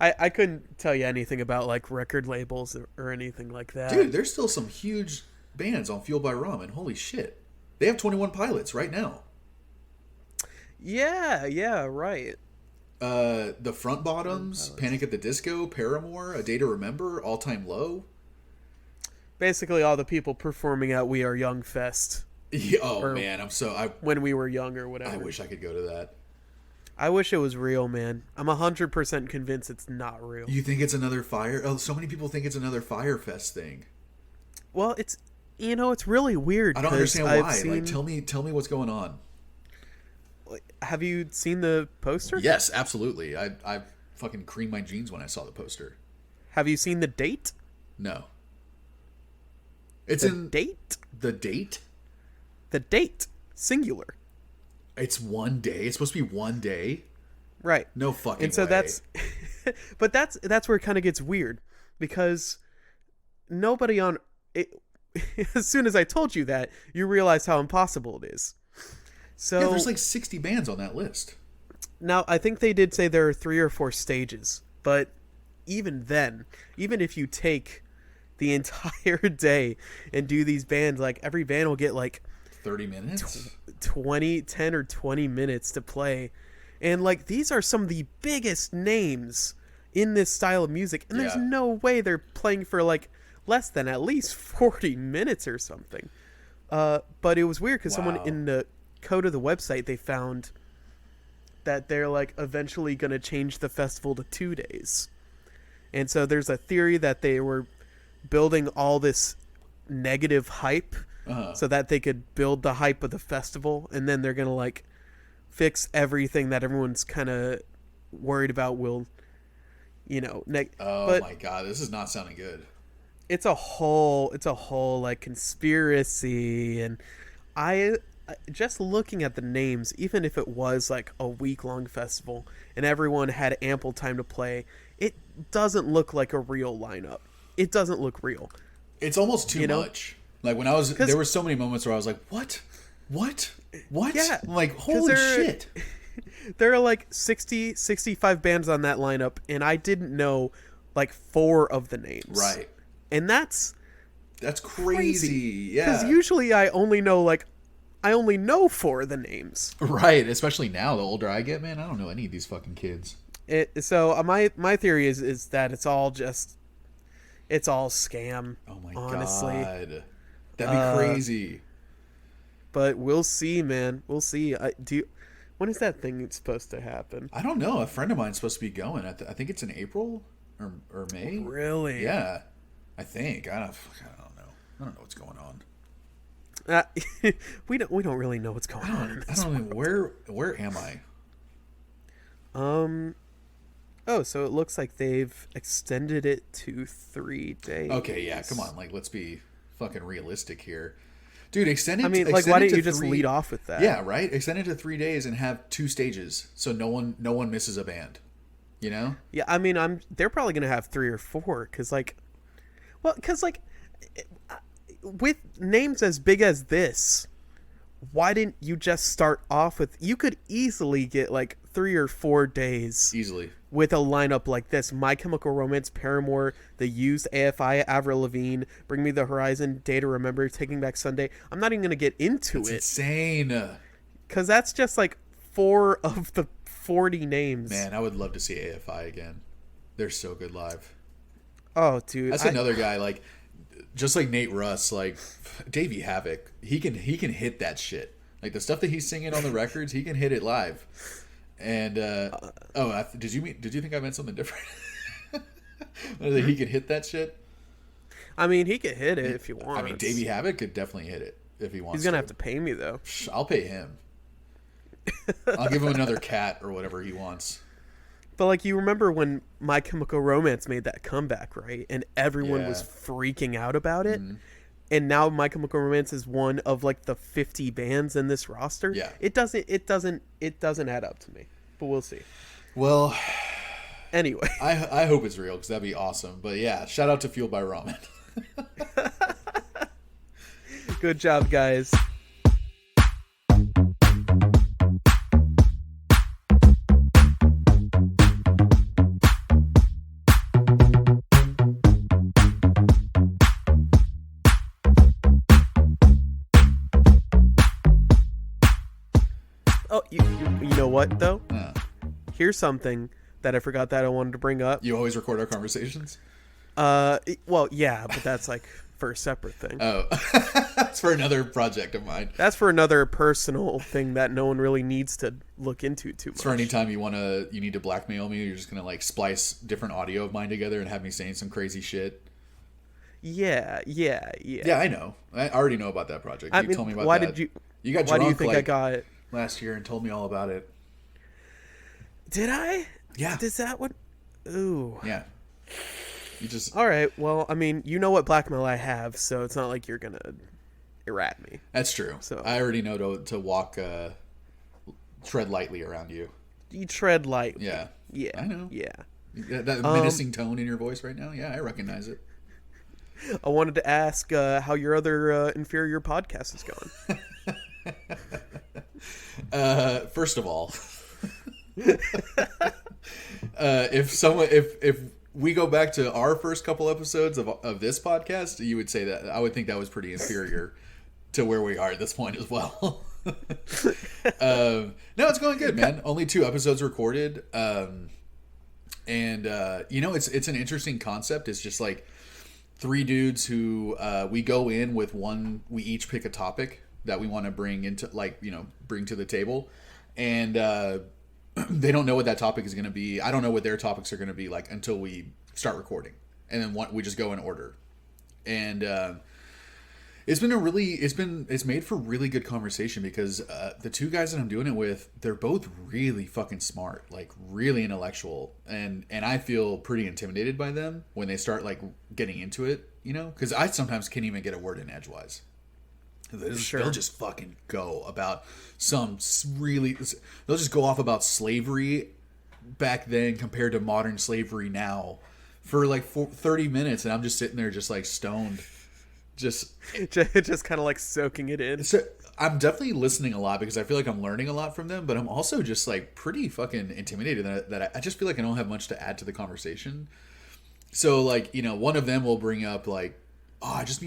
I couldn't tell you anything about like record labels or anything like that. Dude, there's still some huge bands on Fueled by Ramen. Holy shit. They have 21 Pilots right now. Yeah, right. The Front Bottoms, Panic at the Disco, Paramore, A Day to Remember, All Time Low. Basically, all the people performing at We Are Young Fest. Yeah, oh man, when we were young or whatever. I wish I could go to that. I wish it was real, man. I'm 100% convinced it's not real. You think it's another fire? Oh, so many people think it's another Fire Fest thing. Well, it's really weird. I don't understand why. Like, tell me what's going on. Have you seen the poster? Yes, absolutely. I fucking creamed my jeans when I saw the poster. Have you seen the date? No. It's date? The date? The date. Singular. It's one day. It's supposed to be one day. Right. No fucking way. And so that's but that's where it kind of gets weird, because nobody on it, as soon as I told you that, you realize how impossible it is. So yeah, there's like 60 bands on that list. Now, I think they did say there are 3 or 4 stages, but even then, even if you take the entire day and do these bands, like every band will get like 30 minutes, 10 or 20 minutes to play, and like these are some of the biggest names in this style of music, and there's no way they're playing for like less than at least 40 minutes or something. But it was weird because someone in the code of the website, they found that they're like eventually going to change the festival to 2 days, and so there's a theory that they were building all this negative hype so that they could build the hype of the festival, and then they're gonna like fix everything that everyone's kind of worried about will, but my god, this is not sounding good. It's a whole like conspiracy, and I just looking at the names, even if it was like a week-long festival and everyone had ample time to play, it doesn't look like a real lineup. It doesn't look real. It's almost too much. Like when there were so many moments where I was like, what? Yeah. I'm like, holy shit. There are like 60, 65 bands on that lineup, and I didn't know like 4 of the names. Right. And that's crazy. Yeah. Because usually I only know 4 of the names. Right. Especially now, the older I get, man, I don't know any of these fucking kids. So my theory is that it's all scam. Oh my honestly. God. That'd be crazy. But we'll see, man. We'll see. When is that thing supposed to happen? I don't know. A friend of mine's supposed to be going. I think it's in April or May. Really? Yeah. I think. I don't know. I don't know what's going on. We don't really know what's going on. I don't know. Where am I? Oh, so it looks like they've extended it to 3 days. Okay, yeah, come on. Like, let's be fucking realistic here. Dude, extend it. I mean, like, why don't you just lead off with that? Yeah, right? Extend it to 3 days and have 2 stages so no one misses a band. You know? Yeah, I mean, they're probably going to have 3 or 4 cuz with names as big as this, why didn't you just start off with, you could easily get like 3 or 4 days easily with a lineup like this: My Chemical Romance, Paramore, The Used, AFI, Avril Lavigne, Bring Me the Horizon, Day to Remember, Taking Back Sunday. I'm not even gonna get into That's it. Insane. Because that's just like 4 of the 40 names. Man, I would love to see AFI again. They're so good live. Oh, dude, that's another guy like, just like Nate Russ, like Davey Havoc. He can hit that shit. Like the stuff that he's singing on the records, he can hit it live. And did you think I meant something different? He could hit that shit. I mean, he could hit it if he wants. I mean, Davey Havoc could definitely hit it if he wants. He's gonna have to pay me though. I'll pay him. I'll give him another cat or whatever he wants. But like, you remember when My Chemical Romance made that comeback, right? And everyone was freaking out about it. Mm-hmm. And now My Chemical Romance is one of like the 50 bands in this roster. Yeah. It doesn't add up to me. But we'll see. Well, anyway, I hope it's real because that'd be awesome. But yeah, shout out to Fueled by Ramen. Good job, guys. what though? Here's something that I forgot that I wanted to bring up. You always record our conversations? Well, yeah, but that's like for a separate thing. Oh, that's for another project of mine. That's for another personal thing that no one really needs to look into too much. It's for any time you need to blackmail me. You're just gonna like splice different audio of mine together and have me saying some crazy shit. Yeah. Yeah, I know. I already know about that project. You told me about why that. Did you? You got why drunk do you think like I got it last year and told me all about it? Did I? Yeah. Is that what? Ooh. Yeah. You just. All right. Well, I mean, you know what blackmail I have, so it's not like you're gonna errat me. That's true. So I already know to walk, tread lightly around you. You tread lightly. Yeah. Yeah. I know. Yeah. That menacing tone in your voice right now. Yeah, I recognize it. I wanted to ask how your other inferior podcast is going. First of all, if we go back to our first couple episodes of this podcast, you would say that I would think that was pretty inferior to where we are at this point as well. No, it's going good, man. Only 2 episodes recorded, and it's an interesting concept. It's just like 3 dudes who we go in with one. We each pick a topic that we want to bring to the table, and they don't know what that topic is going to be. I don't know what their topics are going to be like until we start recording, and then we just go in order. And it's made for really good conversation because the 2 guys that I'm doing it with, they're both really fucking smart, like really intellectual, and I feel pretty intimidated by them when they start like getting into it, because I sometimes can't even get a word in edgewise. They'll just fucking go about they'll just go off about slavery back then compared to modern slavery now for like 30 minutes, and I'm just sitting there just like stoned. Just kind of like soaking it in. So I'm definitely listening a lot because I feel like I'm learning a lot from them, but I'm also just like pretty fucking intimidated that I just feel like I don't have much to add to the conversation. So like, one of them will bring up like, oh, I just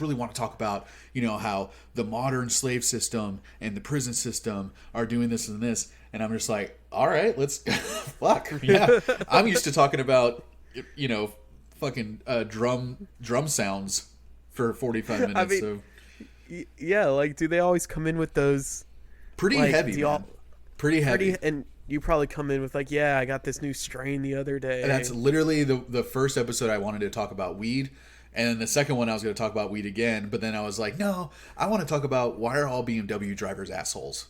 really want to talk about, how the modern slave system and the prison system are doing this and this. And I'm just like, all right, let's fuck. Yeah. I'm used to talking about, fucking drum sounds for 45 minutes. I mean, so yeah, like, do they always come in with those pretty like, heavy, man. Pretty heavy. And you probably come in with like, yeah, I got this new strain the other day. And that's literally the first episode I wanted to talk about weed. And then the second one I was going to talk about weed again. But then I was like, no, I want to talk about why are all BMW drivers assholes?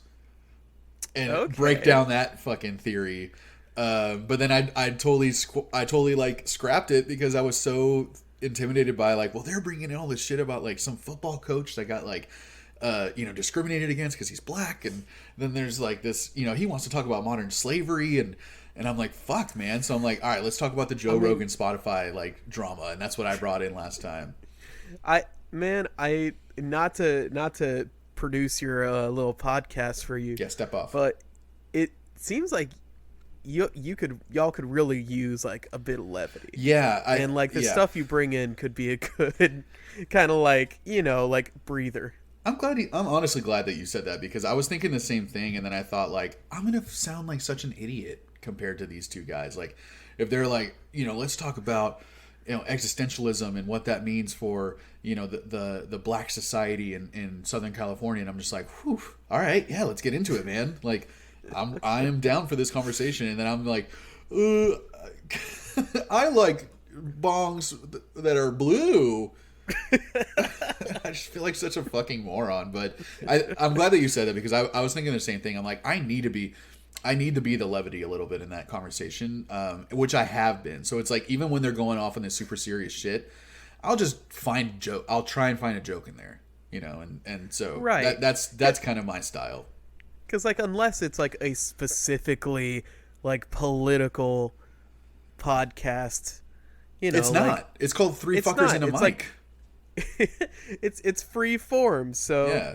And break down that fucking theory. But then I totally like scrapped it because I was so intimidated by like, well, they're bringing in all this shit about like some football coach that got like discriminated against because he's black, and then there's like this, he wants to talk about modern slavery, and I'm like, fuck, man. So I'm like, all right, let's talk about the Joe Rogan Spotify like drama, and that's what I brought in last time. Not to produce your little podcast for you. Yeah, step off. But it seems like y'all could really use like a bit of levity. Yeah, and like the stuff you bring in could be a good kind of like like breather. I'm honestly glad that you said that because I was thinking the same thing, and then I thought like I'm gonna sound like such an idiot compared to these 2 guys. Like if they're like let's talk about existentialism and what that means for the black society in Southern California, and I'm just like, whew, all right, yeah, let's get into it, man. Like I am down for this conversation, and then I'm like, I like bongs that are blue. I just feel like such a fucking moron, but I'm glad that you said that because I was thinking the same thing. I'm like, I need to be the levity a little bit in that conversation, which I have been. So it's like even when they're going off on this super serious shit, I'll just I'll try and find a joke in there, and so right. That's kind of my style. Because like unless it's like a specifically like political podcast, it's not. Like, it's called Three Fuckers and a Mic. Like, it's free form, so yeah,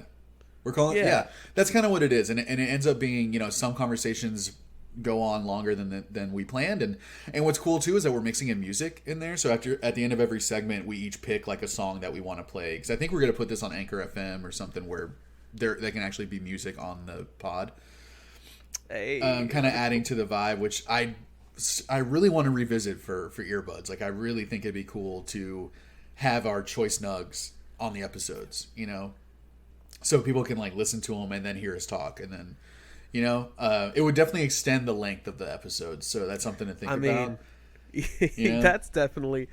we're calling yeah. That's kind of what it is, and it ends up being some conversations go on longer than we planned, and what's cool too is that we're mixing in music in there. So at the end of every segment, we each pick like a song that we want to play because I think we're gonna put this on Anchor FM or something where they can actually be music on the pod. Hey, kind of adding to the vibe, which I really want to revisit for earbuds. Like I really think it'd be cool to have our choice nugs on the episodes, you know, so people can like listen to them and then hear us talk, and then it would definitely extend the length of the episodes. So that's something to think about. That's definitely,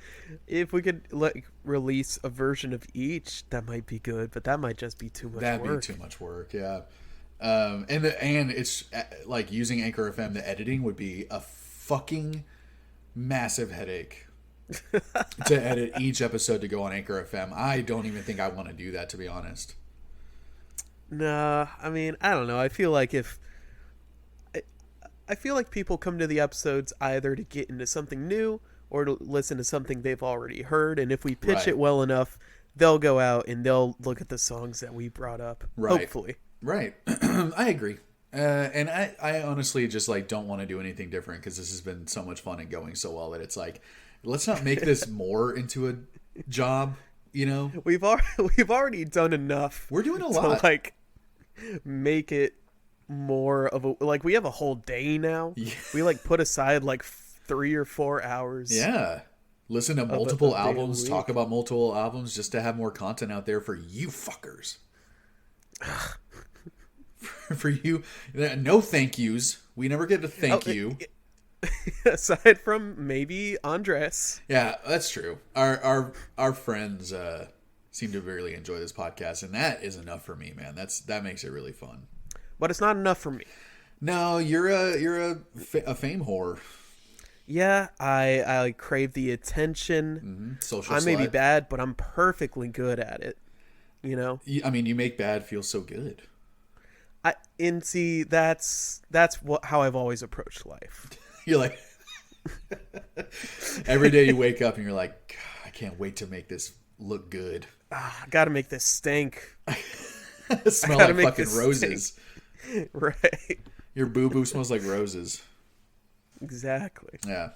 if we could like release a version of each, that might be good, but that might just be too much That'd work. be too much work, yeah. And it's like using Anchor FM, the editing would be a fucking massive headache to edit each episode to go on Anchor FM. I don't even think I want to do that, to be honest. Nah, I mean, I don't know. I feel like people come to the episodes either to get into something new or to listen to something they've already heard, and if we pitch it well enough, they'll go out and they'll look at the songs that we brought up. Right. Hopefully. Right. I agree. And I honestly just like don't want to do anything different because this has been so much fun and going so well that it's like, let's not make this more into a job, you know? We've already done enough. We're doing a lot. To like make it more of a, like, we have a whole day now. Yeah. We like put aside like 3 or 4 hours. Yeah. Listen to multiple a albums, week. talk about multiple albums just to have more content out there for you fuckers. For you. No thank yous. We never get a thank you. Aside from maybe Andres. Yeah, that's true. Our friends seem to really enjoy this podcast, and that is enough for me, man. That makes it really fun. But it's not enough for me. No, you're a fame whore. Yeah, I crave the attention. Social I may be slut. bad, but I'm perfectly good at it. You know? I mean, you make bad feel so good. That's how I've always approached life. You're like, every day you wake up and you're like, God, I can't wait to make this look good. I gotta make this stink. Smell like fucking roses. Right. Your boo-boo smells like roses. Exactly. Yeah.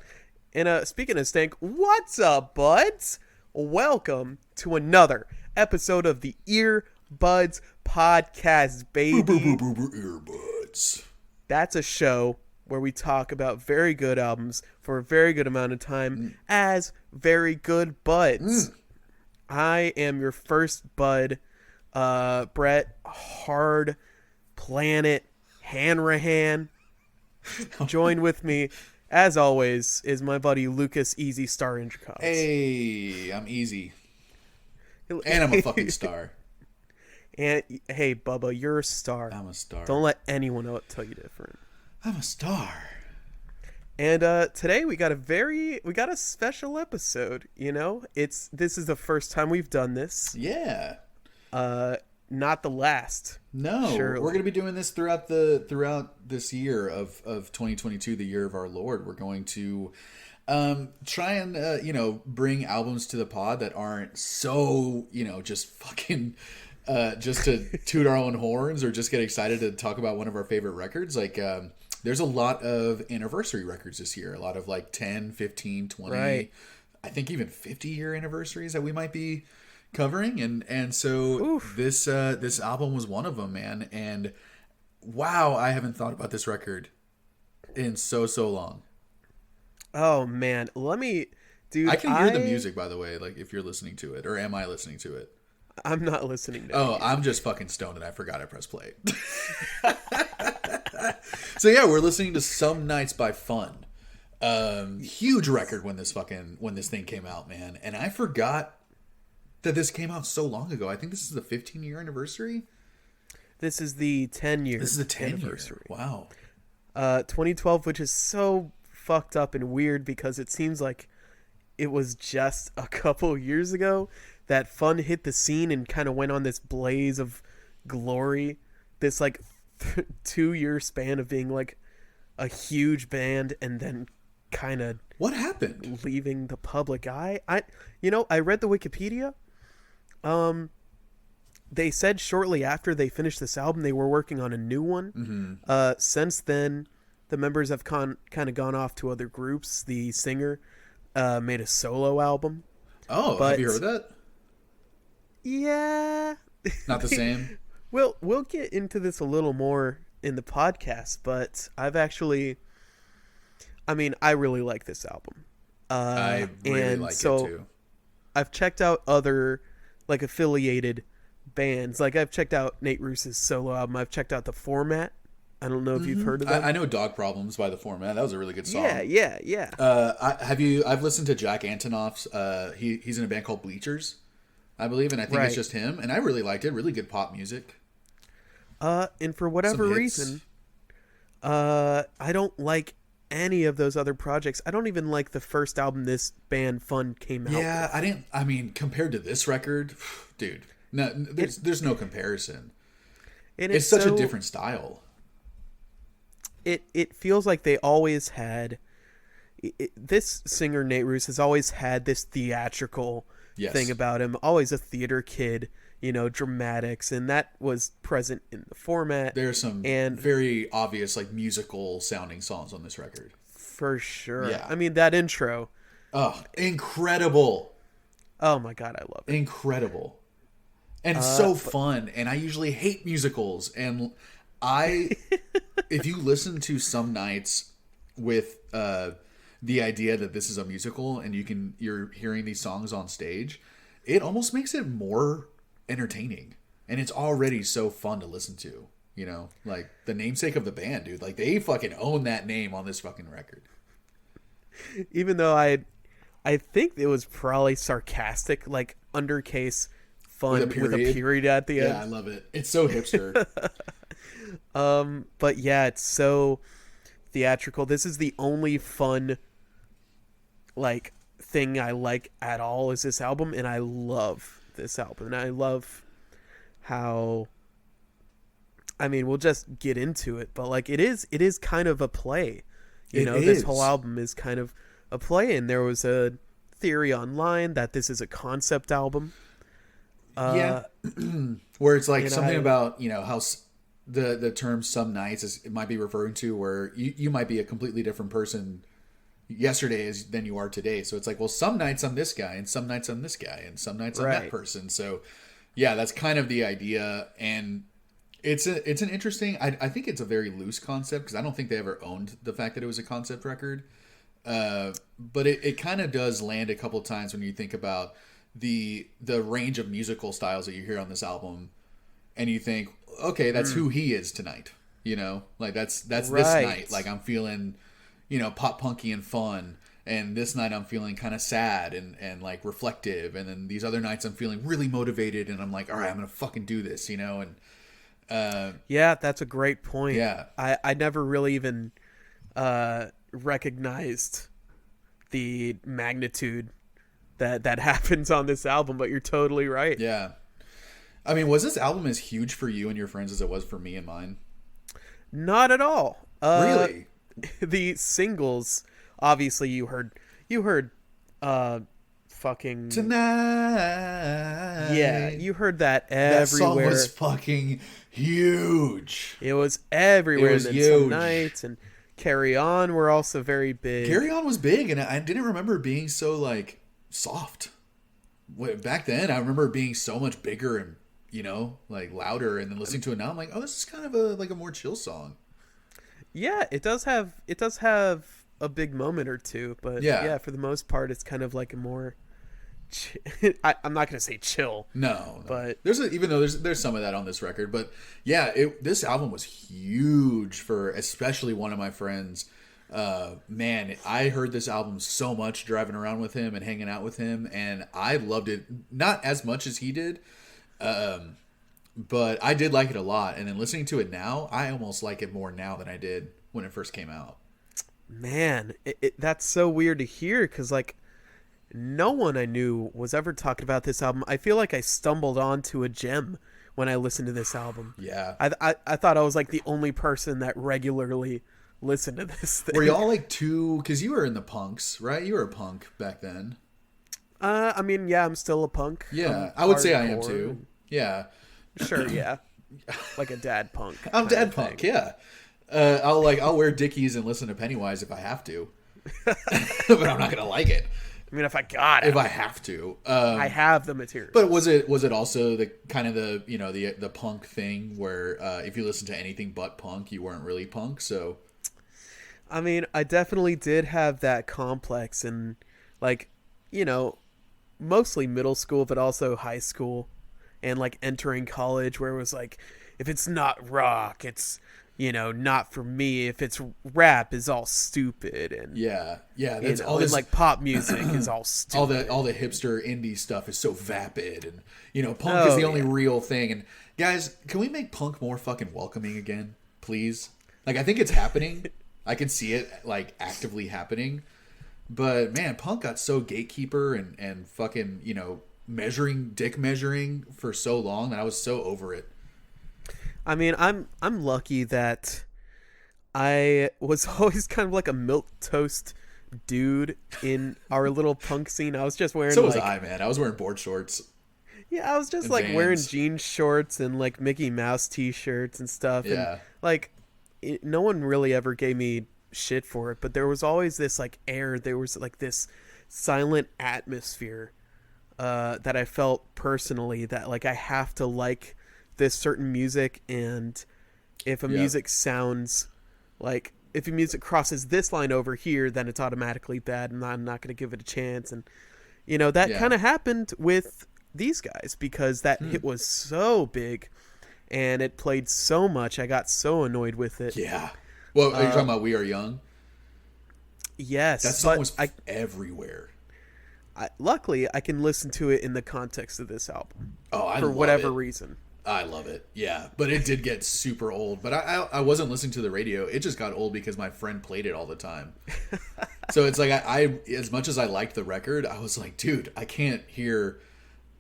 And speaking of stink, what's up, buds? Welcome to another episode of the Earbuds Podcast, baby. Earbuds. That's a show where we talk about very good albums for a very good amount of time as very good buds. I am your first bud, Brett Hard Planet Hanrahan. Joined with me, as always, is my buddy Lucas Easy Star Indracos. Hey, I'm easy. And I'm a fucking star. And hey, Bubba, you're a star. I'm a star. Don't let anyone else tell you different. I'm a star. And today we got a special episode. You know, this is the first time we've done this. Yeah. Not the last. No, Surely. We're going to be doing this throughout this year of 2022, the year of our Lord. We're going to try and bring albums to the pod that aren't so just fucking just to toot our own horns or just get excited to talk about one of our favorite records. Like there's a lot of anniversary records this year, a lot of like 10, 15, 20, Right. I think even 50-year anniversaries that we might be covering, and so this album was one of them, man. And wow, I haven't thought about this record in so long. Oh man, dude. I can hear the music, by the way, like if you're listening to it, or am I listening to it? I'm not listening to Oh, I'm just fucking stoned and I forgot I pressed play. So yeah, we're listening to Some Nights by Fun. Huge record when this thing came out, man. And I forgot that this came out so long ago. I think this is the 15-year anniversary. This is the 10-year. This is the 10 anniversary. Wow. 2012, which is so fucked up and weird because it seems like it was just a couple years ago that Fun hit the scene and kind of went on this blaze of glory. This like 2-year span of being like a huge band and then kind of what happened, leaving the public eye. I read the Wikipedia. They said shortly after they finished this album they were working on a new one. Since then the members have kind of gone off to other groups. The singer made a solo album. Have you heard that? Yeah. Not the same. We'll get into this a little more in the podcast, but I've actually, I mean, I really like this album. I really like it too. I've checked out other like affiliated bands. Like I've checked out Nate Russ's solo album. I've checked out The Format. I don't know if you've heard of that. I know Dog Problems by The Format. That was a really good song. Yeah. I've listened to Jack Antonoff's. He's in a band called Bleachers, I believe, and I think it's just him. And I really liked it. Really good pop music. And for whatever reason, I don't like any of those other projects. I don't even like the first album this band Fun came out Yeah, with. I didn't. I mean, compared to this record, dude, no, there's no comparison. It's such a different style. It feels like they always had. This singer Nate Russ has always had this theatrical thing about him. Always a theater kid, dramatics, and that was present in The Format. There's some very obvious like musical sounding songs on this record. For sure. Yeah. I mean that intro. Oh, incredible. Oh my god, I love it. Incredible. And so fun. And I usually hate musicals. And if you listen to Some Nights with the idea that this is a musical and you're hearing these songs on stage, it almost makes it more entertaining. And it's already so fun to listen to. Like the namesake of the band, dude. Like they fucking own that name on this fucking record. Even though I think it was probably sarcastic, like undercase fun with a period at the end. Yeah, I love it. It's so hipster. But yeah, it's so theatrical. This is the only fun like thing I like at all is this album, and I love this album. And I love how, I mean, we'll just get into it, but like it is kind of a play. This whole album is kind of a play, and there was a theory online that this is a concept album. Where it's like something about, how the term Some Nights it might be referring to where you might be a completely different person yesterday than you are today. So it's like, well, some nights I'm this guy and some nights I'm this guy and some nights I'm that person. So yeah, that's kind of the idea. And it's an interesting, I think it's a very loose concept because I don't think they ever owned the fact that it was a concept record. But it kind of does land a couple of times when you think about the range of musical styles that you hear on this album, and you think, okay, that's who he is tonight. Like that's this night. Like I'm feeling, pop punky and fun, and this night I'm feeling kind of sad and like reflective, and then these other nights I'm feeling really motivated, and I'm like, all right, I'm gonna fucking do this, and yeah, that's a great point. Yeah, I never really even recognized the magnitude that happens on this album, but you're totally right. Yeah. I mean, was this album as huge for you and your friends as it was for me and mine? Not at all. Really? The singles, obviously you heard fucking Tonight. Yeah, you heard that everywhere. That song was fucking huge. It was everywhere. It was and huge. Some Nights and Carry On were also very big. Carry On was big, and I didn't remember being so like soft. Back then, I remember being so much bigger and like louder, and then listening to it now, I'm like, oh, this is kind of a more chill song. Yeah, it does have a big moment or two, but yeah, for the most part, it's kind of like a more. I'm not gonna say chill. No. But even though there's some of that on this record, but yeah, this album was huge for especially one of my friends. Man, I heard this album so much driving around with him and hanging out with him, and I loved it not as much as he did. But I did like it a lot, and then listening to it now, I almost like it more now than I did when it first came out. Man, that's so weird to hear, because like no one I knew was ever talking about this album. I feel like I stumbled onto a gem when I listened to this album. Yeah, I thought I was like the only person that regularly listened to this thing. Were y'all like because you were in the punks, right? You were a punk back then. I mean, yeah, I'm still a punk. Yeah, I would say I am too. Yeah. Sure, yeah. Like a dad punk. I'm dad punk, yeah. I'll wear Dickies and listen to Pennywise if I have to. But I'm not going to like it. I mean, if I got it, if I have to. I have the material. But was it also the kind of the punk thing where if you listen to anything but punk, you weren't really punk? So, I mean, I definitely did have that complex, and like, mostly middle school, but also high school, and like entering college, where it was like, if it's not rock, it's not for me. If it's rap, is all stupid, and that's all this, and like pop music is all stupid. All the hipster indie stuff is so vapid, and punk is the only real thing. And guys, can we make punk more fucking welcoming again, please? Like, I think it's happening. I can see it like actively happening. But man, punk got so gatekeeper and fucking dick measuring for so long that I was so over it. I mean, I'm lucky that I was always kind of like a milquetoast dude in our little punk scene. I was just wearing. So was I, man. I was wearing board shorts. Yeah, I was just like Vans. wearing jean shorts and like Mickey Mouse t-shirts and stuff. Yeah. And like, no one really ever gave me shit for it, but there was always this like air. There was like this silent atmosphere that I felt personally, that like I have to like this certain music, and if a music sounds like, if a music crosses this line over here, then it's automatically bad and I'm not going to give it a chance. And that kind of happened with these guys, because that hit was so big and it played so much. I got so annoyed with it. Yeah. Well, are you talking about We Are Young? Yes. That song was everywhere. Luckily, I can listen to it in the context of this album. Oh, I for love whatever it. reason. I love it. Yeah, but it did get super old. But I wasn't listening to the radio. It just got old because my friend played it all the time. So it's like I as much as I liked the record, I was like, dude, I can't hear,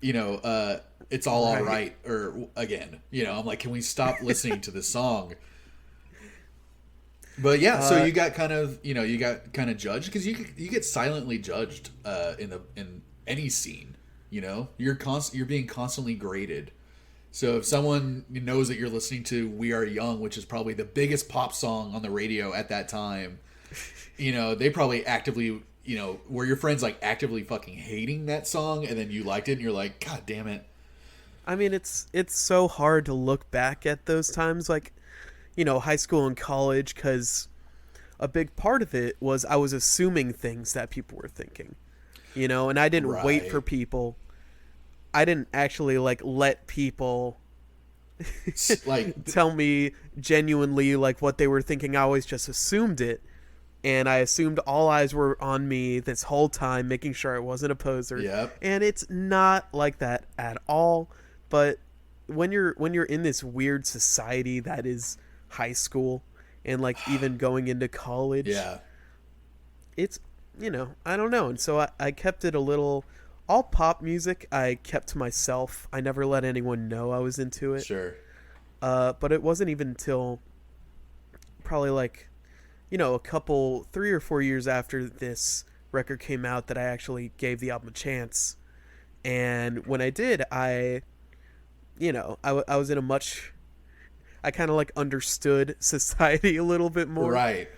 it's all right or again. I'm like, can we stop listening to this song? But yeah, so you got kind of judged, because you get silently judged in any scene. You're being constantly graded. So if someone knows that you're listening to We Are Young, which is probably the biggest pop song on the radio at that time, they probably actively, were your friends like actively fucking hating that song, and then you liked it and you're like, God damn it. I mean, it's so hard to look back at those times, like, high school and college, because a big part of it was I was assuming things that people were thinking, and I didn't wait for people. I didn't actually like let people like tell me genuinely like what they were thinking. I always just assumed it, and I assumed all eyes were on me this whole time, making sure I wasn't a poser. Yep. And it's not like that at all. But when you're in this weird society that is high school, and like even going into college, it's I don't know. And so I kept it a little. All pop music I kept to myself. I never let anyone know I was into it. Sure. But it wasn't even until probably like, a couple, 3 or 4 years after this record came out, that I actually gave the album a chance. And when I did, I was in a much, I kind of like understood society a little bit more. Right.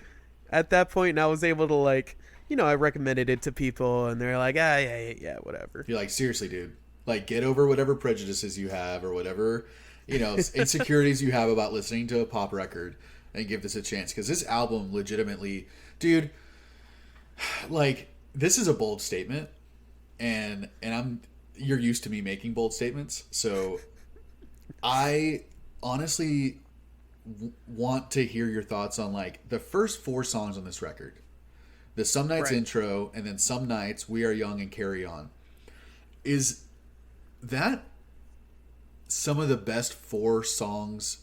At that point, and I was able to like, I recommended it to people, and they're like, yeah, whatever. You're like, seriously, dude. Like, get over whatever prejudices you have or whatever, insecurities you have about listening to a pop record, and give this a chance. Because this album legitimately, dude, like, this is a bold statement, and you're used to me making bold statements, so I honestly want to hear your thoughts on, like, the first 4 songs on this record. The Some Nights intro, and then Some Nights, We Are Young, and Carry On. Is that some of the best 4 songs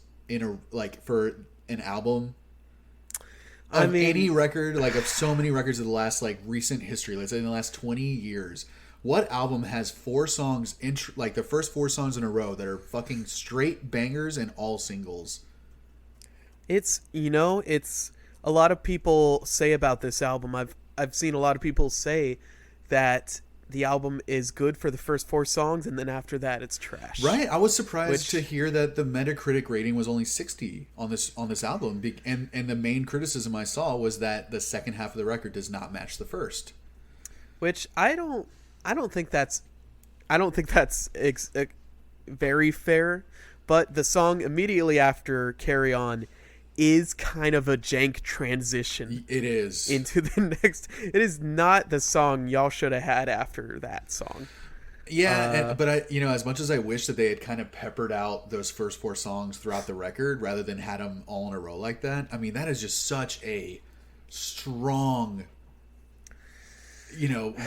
for an album of any record, like of so many records of the last like recent history, let's say in the last 20 years? What album has 4 songs, like the first 4 songs in a row, that are fucking straight bangers and all singles? It's a lot of people say about this album. I've seen a lot of people say that the album is good for the first 4 songs, and then after that it's trash. Right. I was surprised to hear that the Metacritic rating was only 60 on this album, and the main criticism I saw was that the second half of the record does not match the first. which I don't think that's I don't think that's very fair. But the song immediately after Carry On is kind of a jank transition. It is Into the next. It is not the song y'all should have had after that song. Yeah, but I, as much as I wish that they had kind of peppered out those first four songs throughout the record rather than had them all in a row like that. I mean, that is just such a strong,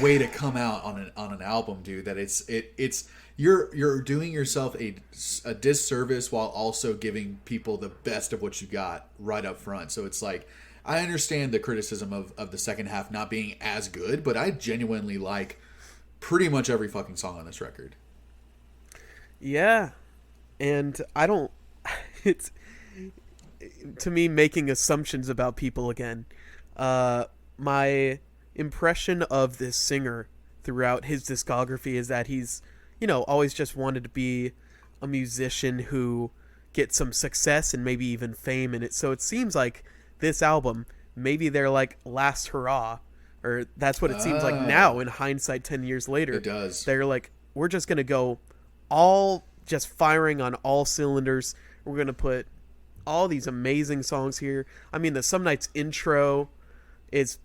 way to come out on an album, dude. That it's you're doing yourself a disservice while also giving people the best of what you got right up front. So it's like, I understand the criticism of the second half not being as good, but I genuinely like pretty much every fucking song on this record. Yeah. And I don't it's to me making assumptions about people again. My impression of this singer throughout his discography is that he's, always just wanted to be a musician who gets some success and maybe even fame in it. So it seems like this album, maybe they're like last hurrah, or that's what it seems like now in hindsight 10 years later. It does. They're like, we're just going to go all just firing on all cylinders. We're going to put all these amazing songs here. I mean, the Some Nights intro is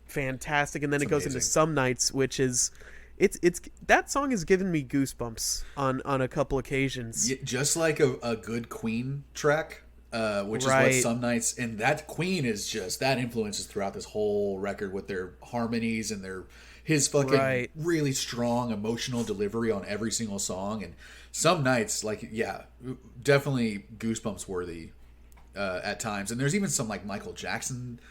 fantastic, and then it goes into Some Nights, which is it's that song has given me goosebumps on a couple occasions. Yeah, just like a good Queen track, which is what Some Nights, and that Queen is just, that influences throughout this whole record with their harmonies and his fucking really strong emotional delivery on every single song. And Some Nights, like, yeah, definitely goosebumps worthy at times. And there's even some like Michael Jackson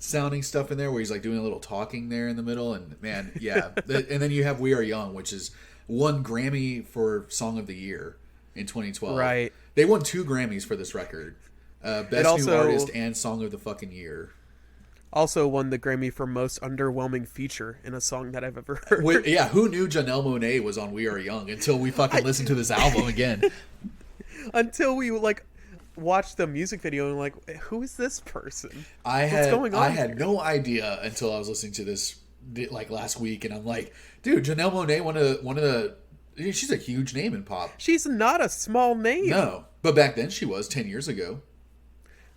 sounding stuff in there where he's like doing a little talking there in the middle, and man, yeah. And then you have We Are Young, which is won Grammy for Song of the Year in 2012. Right. They won 2 Grammys for this record. Best New Artist and Song of the fucking Year. Also won the Grammy for Most Underwhelming Feature in a song that I've ever heard. Yeah, who knew Janelle Monáe was on We Are Young until we fucking listened to this album again? Until we watched the music video and like, who is this person? What's going on? I had no idea until I was listening to this like last week, and I'm like, dude, Janelle Monáe, one of the she's a huge name in pop. She's not a small name. No, but back then she was 10 years ago.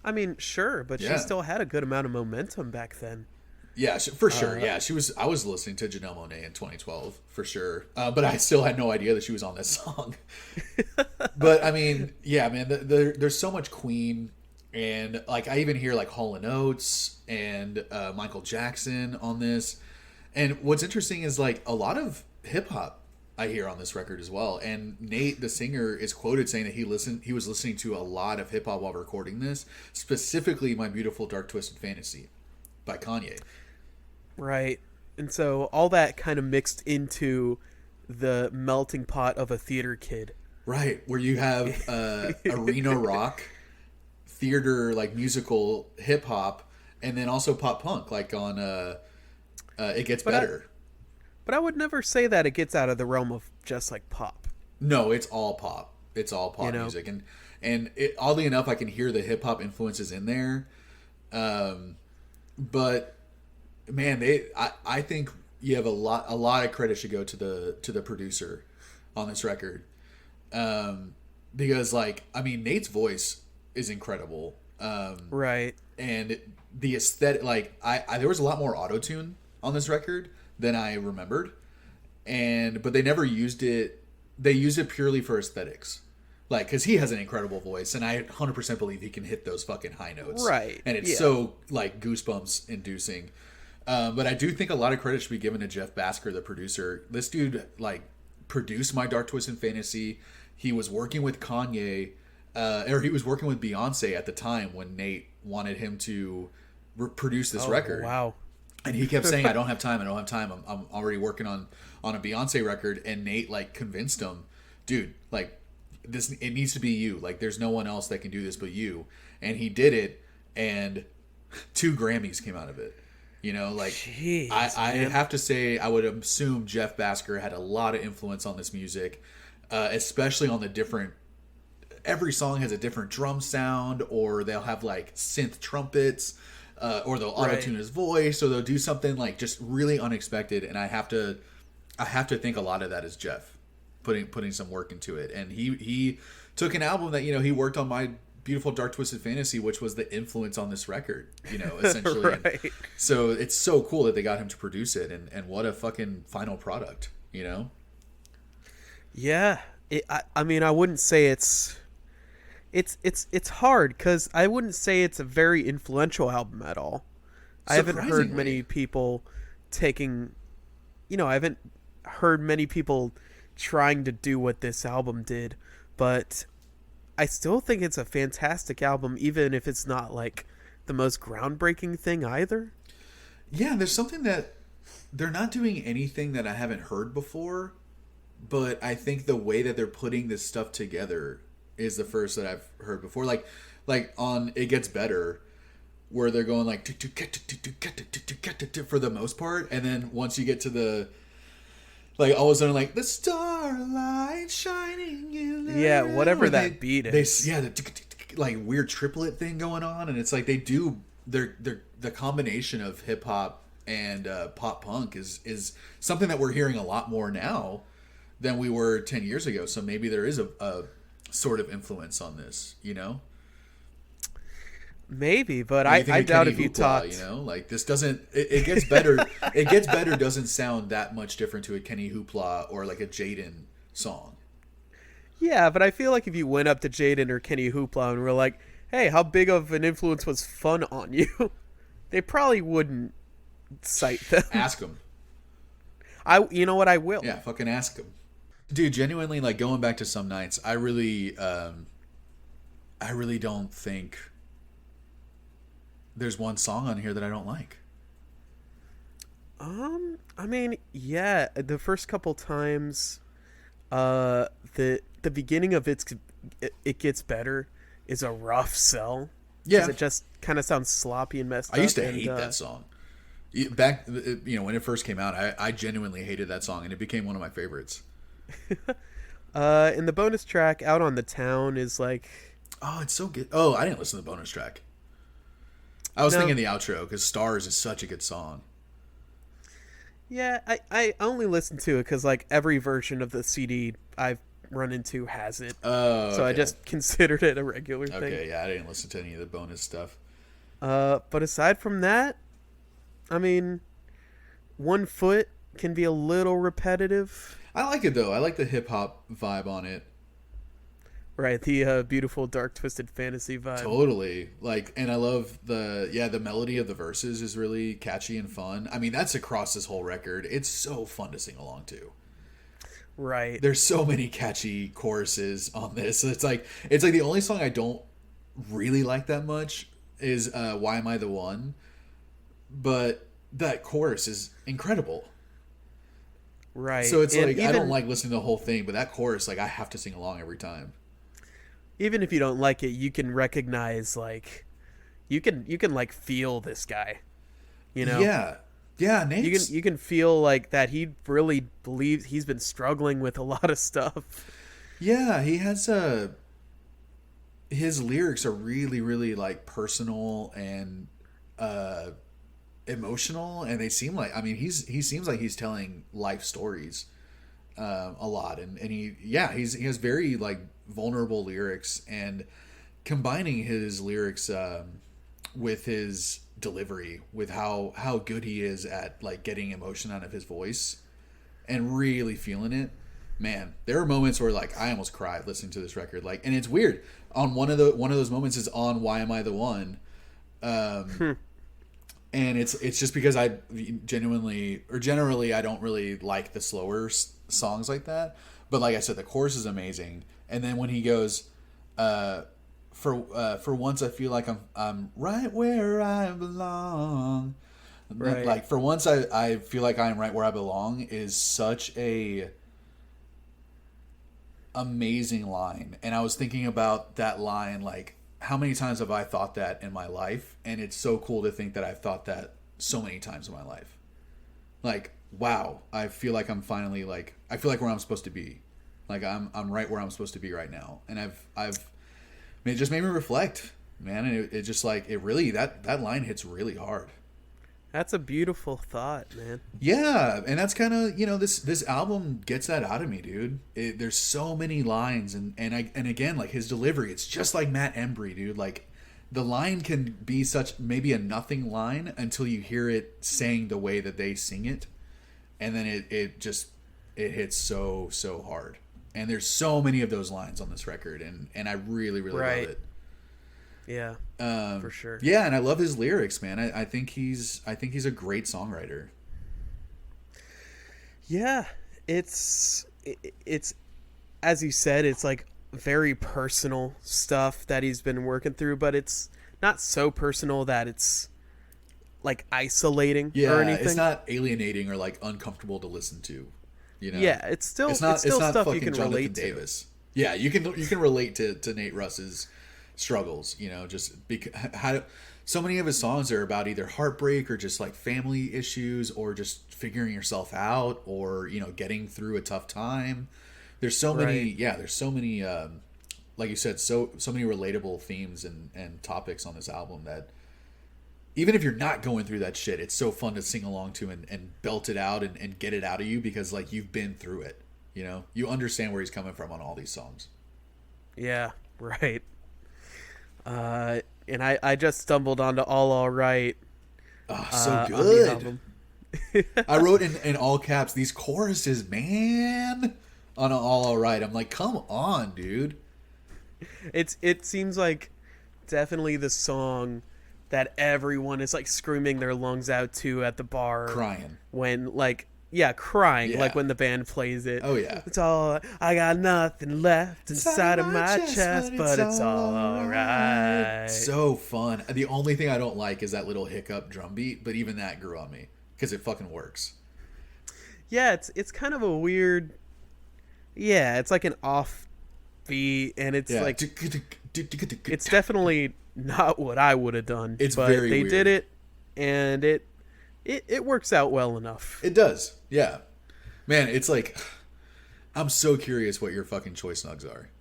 I mean, sure, but she still had a good amount of momentum back then. Yeah, for sure. Yeah, she was. I was listening to Janelle Monáe in 2012 for sure, but I still had no idea that she was on this song. But I mean, yeah, man, there's so much Queen, and like I even hear like Hall & Oates and Michael Jackson on this. And what's interesting is like a lot of hip hop I hear on this record as well. And Nate, the singer, is quoted saying that he was listening to a lot of hip hop while recording this, specifically My Beautiful Dark Twisted Fantasy by Kanye. Right. And so all that kind of mixed into the melting pot of a theater kid. Right. Where you have arena rock, theater, like musical hip hop, and then also pop punk, like on It Gets Better. But I would never say that it gets out of the realm of just like pop. No, it's all pop. It's all pop music. And oddly enough, I can hear the hip hop influences in there. But man, I think you have a lot of credit should go to the producer on this record, because like, I mean, Nate's voice is incredible, right? And the aesthetic, like I there was a lot more auto-tune on this record than I remembered, but they never used it. They used it purely for aesthetics. Like, because he has an incredible voice, and I 100% believe he can hit those fucking high notes. Right. And it's so, like, goosebumps inducing. But I do think a lot of credit should be given to Jeff Basker, the producer. This dude, like, produced My Dark Twisted Fantasy. He was working with Kanye, or he was working with Beyonce at the time when Nate wanted him to produce this record. Wow. And he kept saying, I don't have time. I'm already working on a Beyonce record. And Nate, like, convinced him, dude, like, it needs to be you. Like, there's no one else that can do this but you. And he did it, and 2 Grammys came out of it. Like, jeez, I have to say, I would assume Jeff Basker had a lot of influence on this music, especially on the different. Every song has a different drum sound, or they'll have like synth trumpets. or they'll auto-tune his voice, or they'll do something like just really unexpected, and I have to think a lot of that is Jeff putting some work into it. And he took an album that, he worked on My Beautiful Dark Twisted Fantasy, which was the influence on this record, essentially. Right. So it's so cool that they got him to produce it, and what a fucking final product, Yeah. I mean, I wouldn't say it's hard, because I wouldn't say it's a very influential album at all. I haven't heard many people taking, I haven't heard many people trying to do what this album did, but I still think it's a fantastic album, even if it's not like the most groundbreaking thing either. Yeah, there's something that they're not doing anything that I haven't heard before, but I think the way that they're putting this stuff together is the first that I've heard before. Like on It Gets Better, where they're going like for the most part, and then once you get to the like all of a sudden like the starlight shining in the whatever that beat is. The like weird triplet thing going on, and it's like they do the combination of hip hop and pop punk is something that we're hearing a lot more now than we were 10 years ago. So maybe there is a sort of influence on this, Maybe, but I doubt if you talked. Like this doesn't. It gets better. It gets better. Doesn't sound that much different to a Kenny Hoopla or like a Jaden song. Yeah, but I feel like if you went up to Jaden or Kenny Hoopla and were like, "Hey, how big of an influence was Fun on you?" they probably wouldn't cite them. Ask them. You know what? I will. Yeah, fucking ask them, dude. Genuinely, like going back to Some Nights, I really don't think there's one song on here that I don't like. I mean, yeah, the first couple times, the beginning of It Gets Better is a rough sell. Yeah, it just kind of sounds sloppy and messed up. I used to hate that song. Back, when it first came out, I genuinely hated that song, and it became one of my favorites. And the bonus track, Out on the Town, is like, oh, it's so good. Oh, I didn't listen to the bonus track. I was thinking the outro, because Stars is such a good song. Yeah, I only listened to it because like every version of the CD I've run into has it. Oh, okay. So I just considered it a regular thing. Okay, yeah, I didn't listen to any of the bonus stuff. But aside from that, I mean, One Foot can be a little repetitive. I like it though. I like the hip hop vibe on it. Right, the beautiful dark twisted fantasy vibe. Totally. Like, and I love the melody of the verses is really catchy and fun. I mean, that's across this whole record. It's so fun to sing along to. Right. There's so many catchy choruses on this. It's like the only song I don't really like that much is Why Am I the One? But that chorus is incredible. Right. So it's like I don't like listening to the whole thing, but that chorus, like I have to sing along every time. Even if you don't like it, you can recognize like you can like feel this guy. Yeah. Yeah, Nate's... You can feel like that he really believes he's been struggling with a lot of stuff. Yeah, he has his lyrics are really, really like personal and emotional, and they seem like, I mean, he seems like he's telling life stories a lot, and he has very like vulnerable lyrics, and combining his lyrics with his delivery, with how good he is at like getting emotion out of his voice and really feeling it. Man, there are moments where like I almost cried listening to this record, like, and it's weird. On one of those moments is on Why Am I the One, and it's just because I generally I don't really like the slower songs like that. But like I said, the chorus is amazing, and then when he goes, for once I feel like I'm right where I belong. Right. Like for once I feel like I am right where I belong is such a amazing line. And I was thinking about that line, like how many times have I thought that in my life? And it's so cool to think that I've thought that so many times in my life. Like, wow, I feel like I'm finally like, I feel like where I'm supposed to be. Like I'm right where I'm supposed to be right now. And it just made me reflect man. And it just like, it really, that line hits really hard. That's a beautiful thought, man. Yeah, and that's kind of, you know, this album gets that out of me, dude. There's so many lines, and again, like his delivery, it's just like Matt Embry, dude. Like the line can be such maybe a nothing line until you hear it saying the way that they sing it, and then it hits so hard. And there's so many of those lines on this record, and I really love it. Yeah, for sure. Yeah, and I love his lyrics, man. I think he's a great songwriter. Yeah, it's as you said, it's like very personal stuff that he's been working through, but it's not so personal that it's like isolating or anything. It's not alienating or like uncomfortable to listen to. You know? Yeah, it's still stuff you can relate to. Davis. Yeah, you can relate to Nate Russ's struggles, you know, just because so many of his songs are about either heartbreak or just like family issues or just figuring yourself out or, you know, getting through a tough time. There's so many, there's so many, like you said, so many relatable themes and topics on this album that even if you're not going through that shit, it's so fun to sing along to and belt it out and get it out of you because like you've been through it, you know, you understand where he's coming from on all these songs. Yeah, right. And I just stumbled onto All Right. Oh, so good. I wrote in all caps, these choruses, man, on All Right. I'm like, come on, dude. It seems like definitely the song that everyone is like screaming their lungs out to at the bar. Crying. When like... Yeah, crying, like when the band plays it. Oh, yeah. It's all, I got nothing left inside of my chest, but it's all right. So fun. The only thing I don't like is that little hiccup drum beat, but even that grew on me because it fucking works. Yeah, it's kind of a weird... Yeah, it's like an off beat, and it's like... It's definitely not what I would have done. It's but very they weird. Did it, and it works out well enough. It does. Yeah. Man, it's like, I'm so curious what your fucking choice nugs are.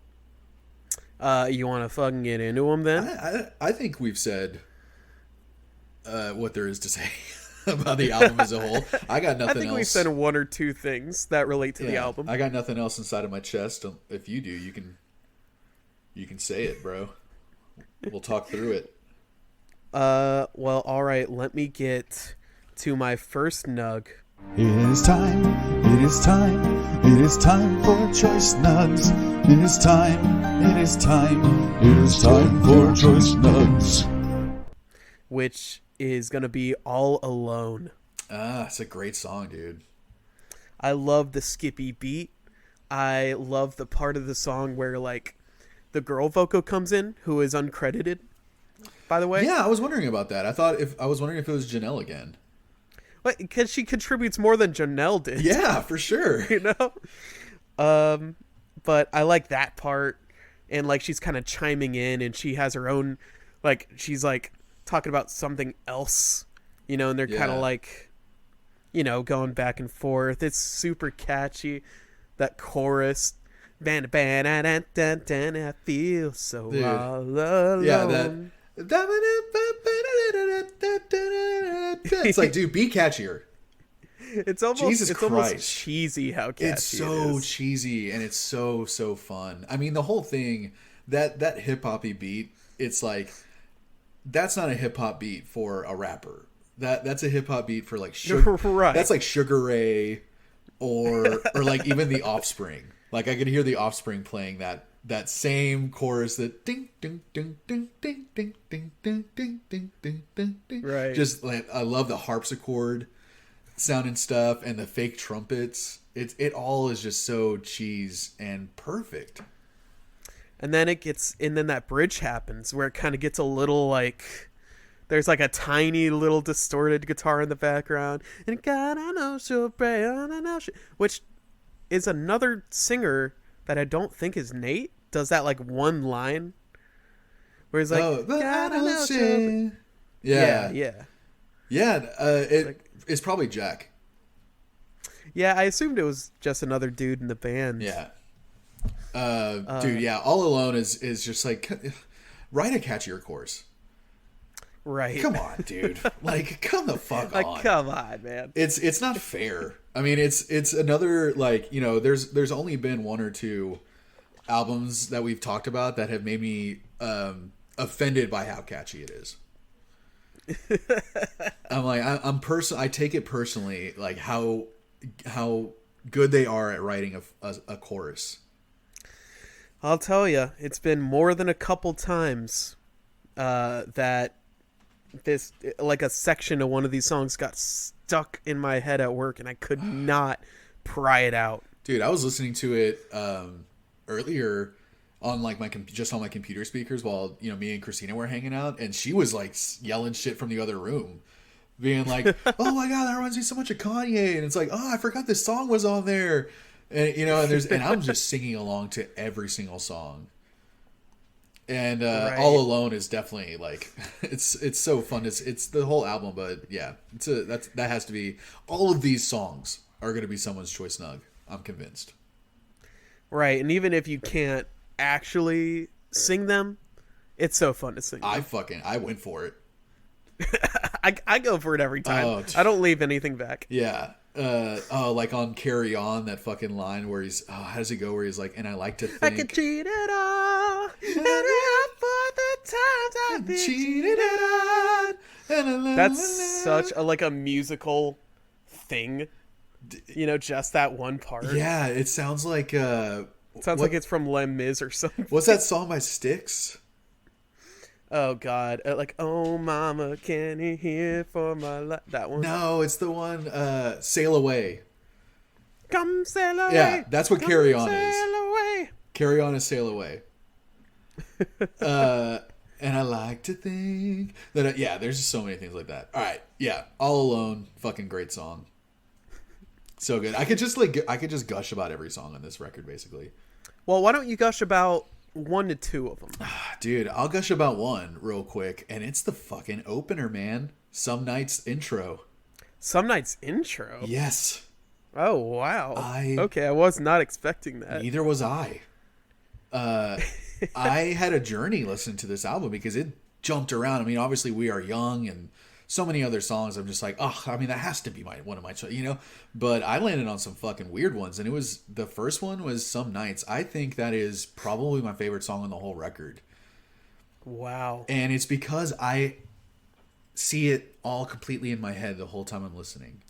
You want to fucking get into them then? I think we've said what there is to say about the album as a whole. I got nothing else. I think we've said one or two things that relate to the album. I got nothing else inside of my chest. If you do, you can say it, bro. We'll talk through it. Well, all right. Let me get to my first nug. It is time, it is time, it is time for choice nugs. It is time, it is time, it is time for choice nugs. Which is going to be All Alone. It's a great song, dude. I love the skippy beat. I love the part of the song where like the girl vocal comes in who is uncredited, by the way. Yeah, I was wondering about that. I was wondering if it was Janelle again. Because she contributes more than Janelle did. Yeah, for sure. You know? But I like that part. And, like, she's kind of chiming in. And she has her own... Like, she's, like, talking about something else. You know? And they're kind of, like... You know, going back and forth. It's super catchy. That chorus. I feel so all alone. Yeah, that... It's like, dude, be catchier. It's almost cheesy how catchy it's so cheesy and it's so fun. I mean, the whole thing, that hip hoppy beat, it's like that's not a hip hop beat for a rapper. That's a hip hop beat for like right. That's like Sugar Ray or like even The Offspring. Like I could hear The Offspring playing that same chorus that ding ding ding ding ding ding ding ding ding ding ding ding ding. Right. Just like I love the harpsichord sound and stuff and the fake trumpets. It all is just so cheese and perfect. And then then that bridge happens where it kind of gets a little like there's like a tiny little distorted guitar in the background and God I know she'll pray on I know she, which is another singer that I don't think is Nate. Does that like one line where he's like, God, I know she'll... Yeah. It's probably Jack. Yeah, I assumed it was just another dude in the band. Yeah. Dude, yeah. All Alone is just like, write a catchier chorus. Right. Come on, dude. Like, come the fuck on. Come on, man. It's not fair. I mean, it's another, like, you know, there's only been one or two albums that we've talked about that have made me offended by how catchy it is. I'm like, I take it personally, like how good they are at writing a chorus. I'll tell you, it's been more than a couple times that this, like, a section of one of these songs got stuck in my head at work, and I could not pry it out. Dude, I was listening to it earlier on, like, just on my computer speakers while, you know, me and Christina were hanging out, and she was like yelling shit from the other room, being like, "Oh my god, that reminds me so much of Kanye," and it's like, "Oh, I forgot this song was on there," and you know, and I'm just singing along to every single song. And right. All Alone is definitely, like, it's so fun. It's the whole album, but yeah, that has to be, all of these songs are going to be someone's choice snug. I'm convinced. Right, and even if you can't actually sing them, it's so fun to sing them. I went for it. I go for it every time. Oh, I don't leave anything back. Yeah. Like on Carry On, that fucking line where he's, how does he go? Where he's like, and I like to think I could cheat it all, and I for the times I've been cheated on. That's such a musical thing. You know, just that one part. Yeah, it sounds like like it's from Les Mis or something. What's that song by Styx? Oh God! Like, oh mama, can you hear for my life? That one? No, it's the one, Sail Away. Come sail away. Yeah, that's what Carry On is. Sail away. Carry On is Sail Away. And I like to think that, yeah, there's just so many things like that. All right, yeah, All Alone, fucking great song. So good. I could just gush about every song on this record, basically. Well, why don't you gush about 1 to 2 of them? Dude, I'll gush about one real quick, and it's the fucking opener, man. Some Nights intro. Some Nights intro? Yes. Oh, wow. I was not expecting that. Neither was I. I had a journey listening to this album because it jumped around. I mean, obviously We Are Young and so many other songs. I'm just like, oh, I mean, that has to be one of my choices, you know? But I landed on some fucking weird ones, and the first one was Some Nights. I think that is probably my favorite song on the whole record. Wow. And it's because I see it all completely in my head the whole time I'm listening.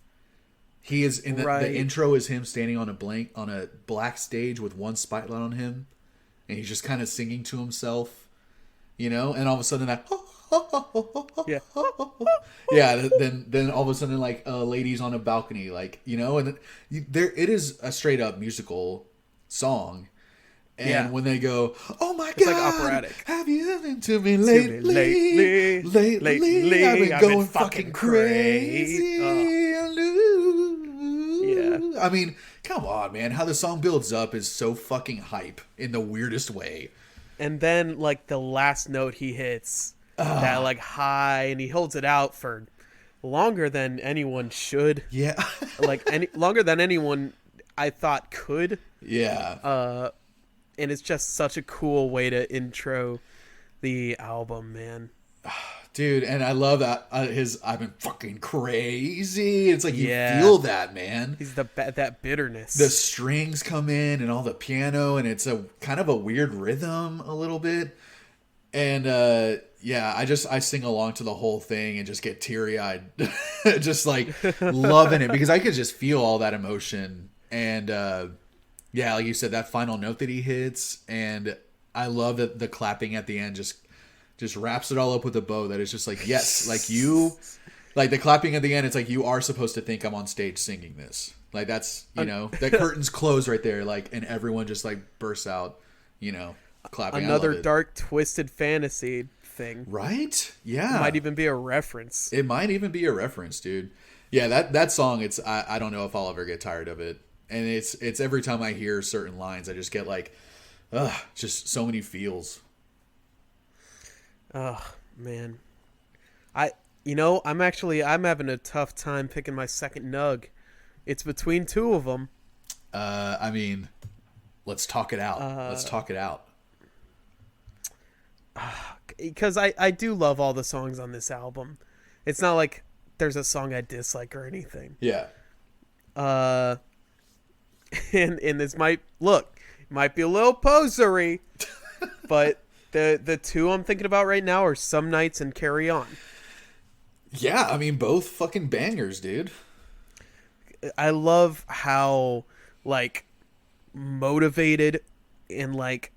He is in the intro is him standing on a black stage with one spotlight on him, and he's just kind of singing to himself, you know. And all of a sudden that, yeah, yeah. Then all of a sudden, like, ladies on a balcony, like, you know, and it is a straight up musical song. And when they go, oh my God, like operatic. Have you been to me lately? Lately, I've been going fucking crazy. Yeah. I mean, come on, man. How the song builds up is so fucking hype in the weirdest way. And then, like, the last note he hits, that, like, high, and he holds it out for longer than anyone should. Yeah. Longer than anyone I thought could. Yeah. And it's just such a cool way to intro the album, man. Dude, and I love that I've been fucking crazy. It's like you feel that, man. He's that bitterness. The strings come in and all the piano, and it's a kind of a weird rhythm a little bit. And I sing along to the whole thing and just get teary-eyed, just like loving it, because I could just feel all that emotion. And yeah, like you said, that final note that he hits, and I love that the clapping at the end just wraps it all up with a bow that is just like, yes, like the clapping at the end, it's like you are supposed to think I'm on stage singing this. Like, that's, you know, the curtains close right there, like, and everyone just like bursts out, you know, clapping. Another dark, twisted fantasy thing. Right? Yeah. It might even be a reference. Dude. Yeah, that song, I don't know if I'll ever get tired of it. And it's every time I hear certain lines, I just get like, just so many feels. Oh, man. I'm having a tough time picking my second nug. It's between two of them. I mean, let's talk it out. because I do love all the songs on this album. It's not like there's a song I dislike or anything. Yeah. And this might be a little posery, but the two I'm thinking about right now are Some Nights and Carry On. Yeah, I mean, both fucking bangers, dude. I love how like motivated and like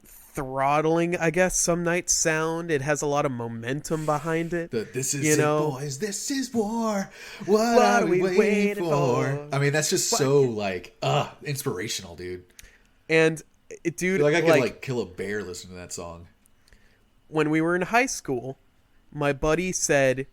throttling, I guess, Some Nights sound. It has a lot of momentum behind it. This is it, boys. This is war. What are we waiting for? I mean, that's just so like inspirational, dude. And dude, I feel like I could like kill a bear listening to that song. When we were in high school, my buddy said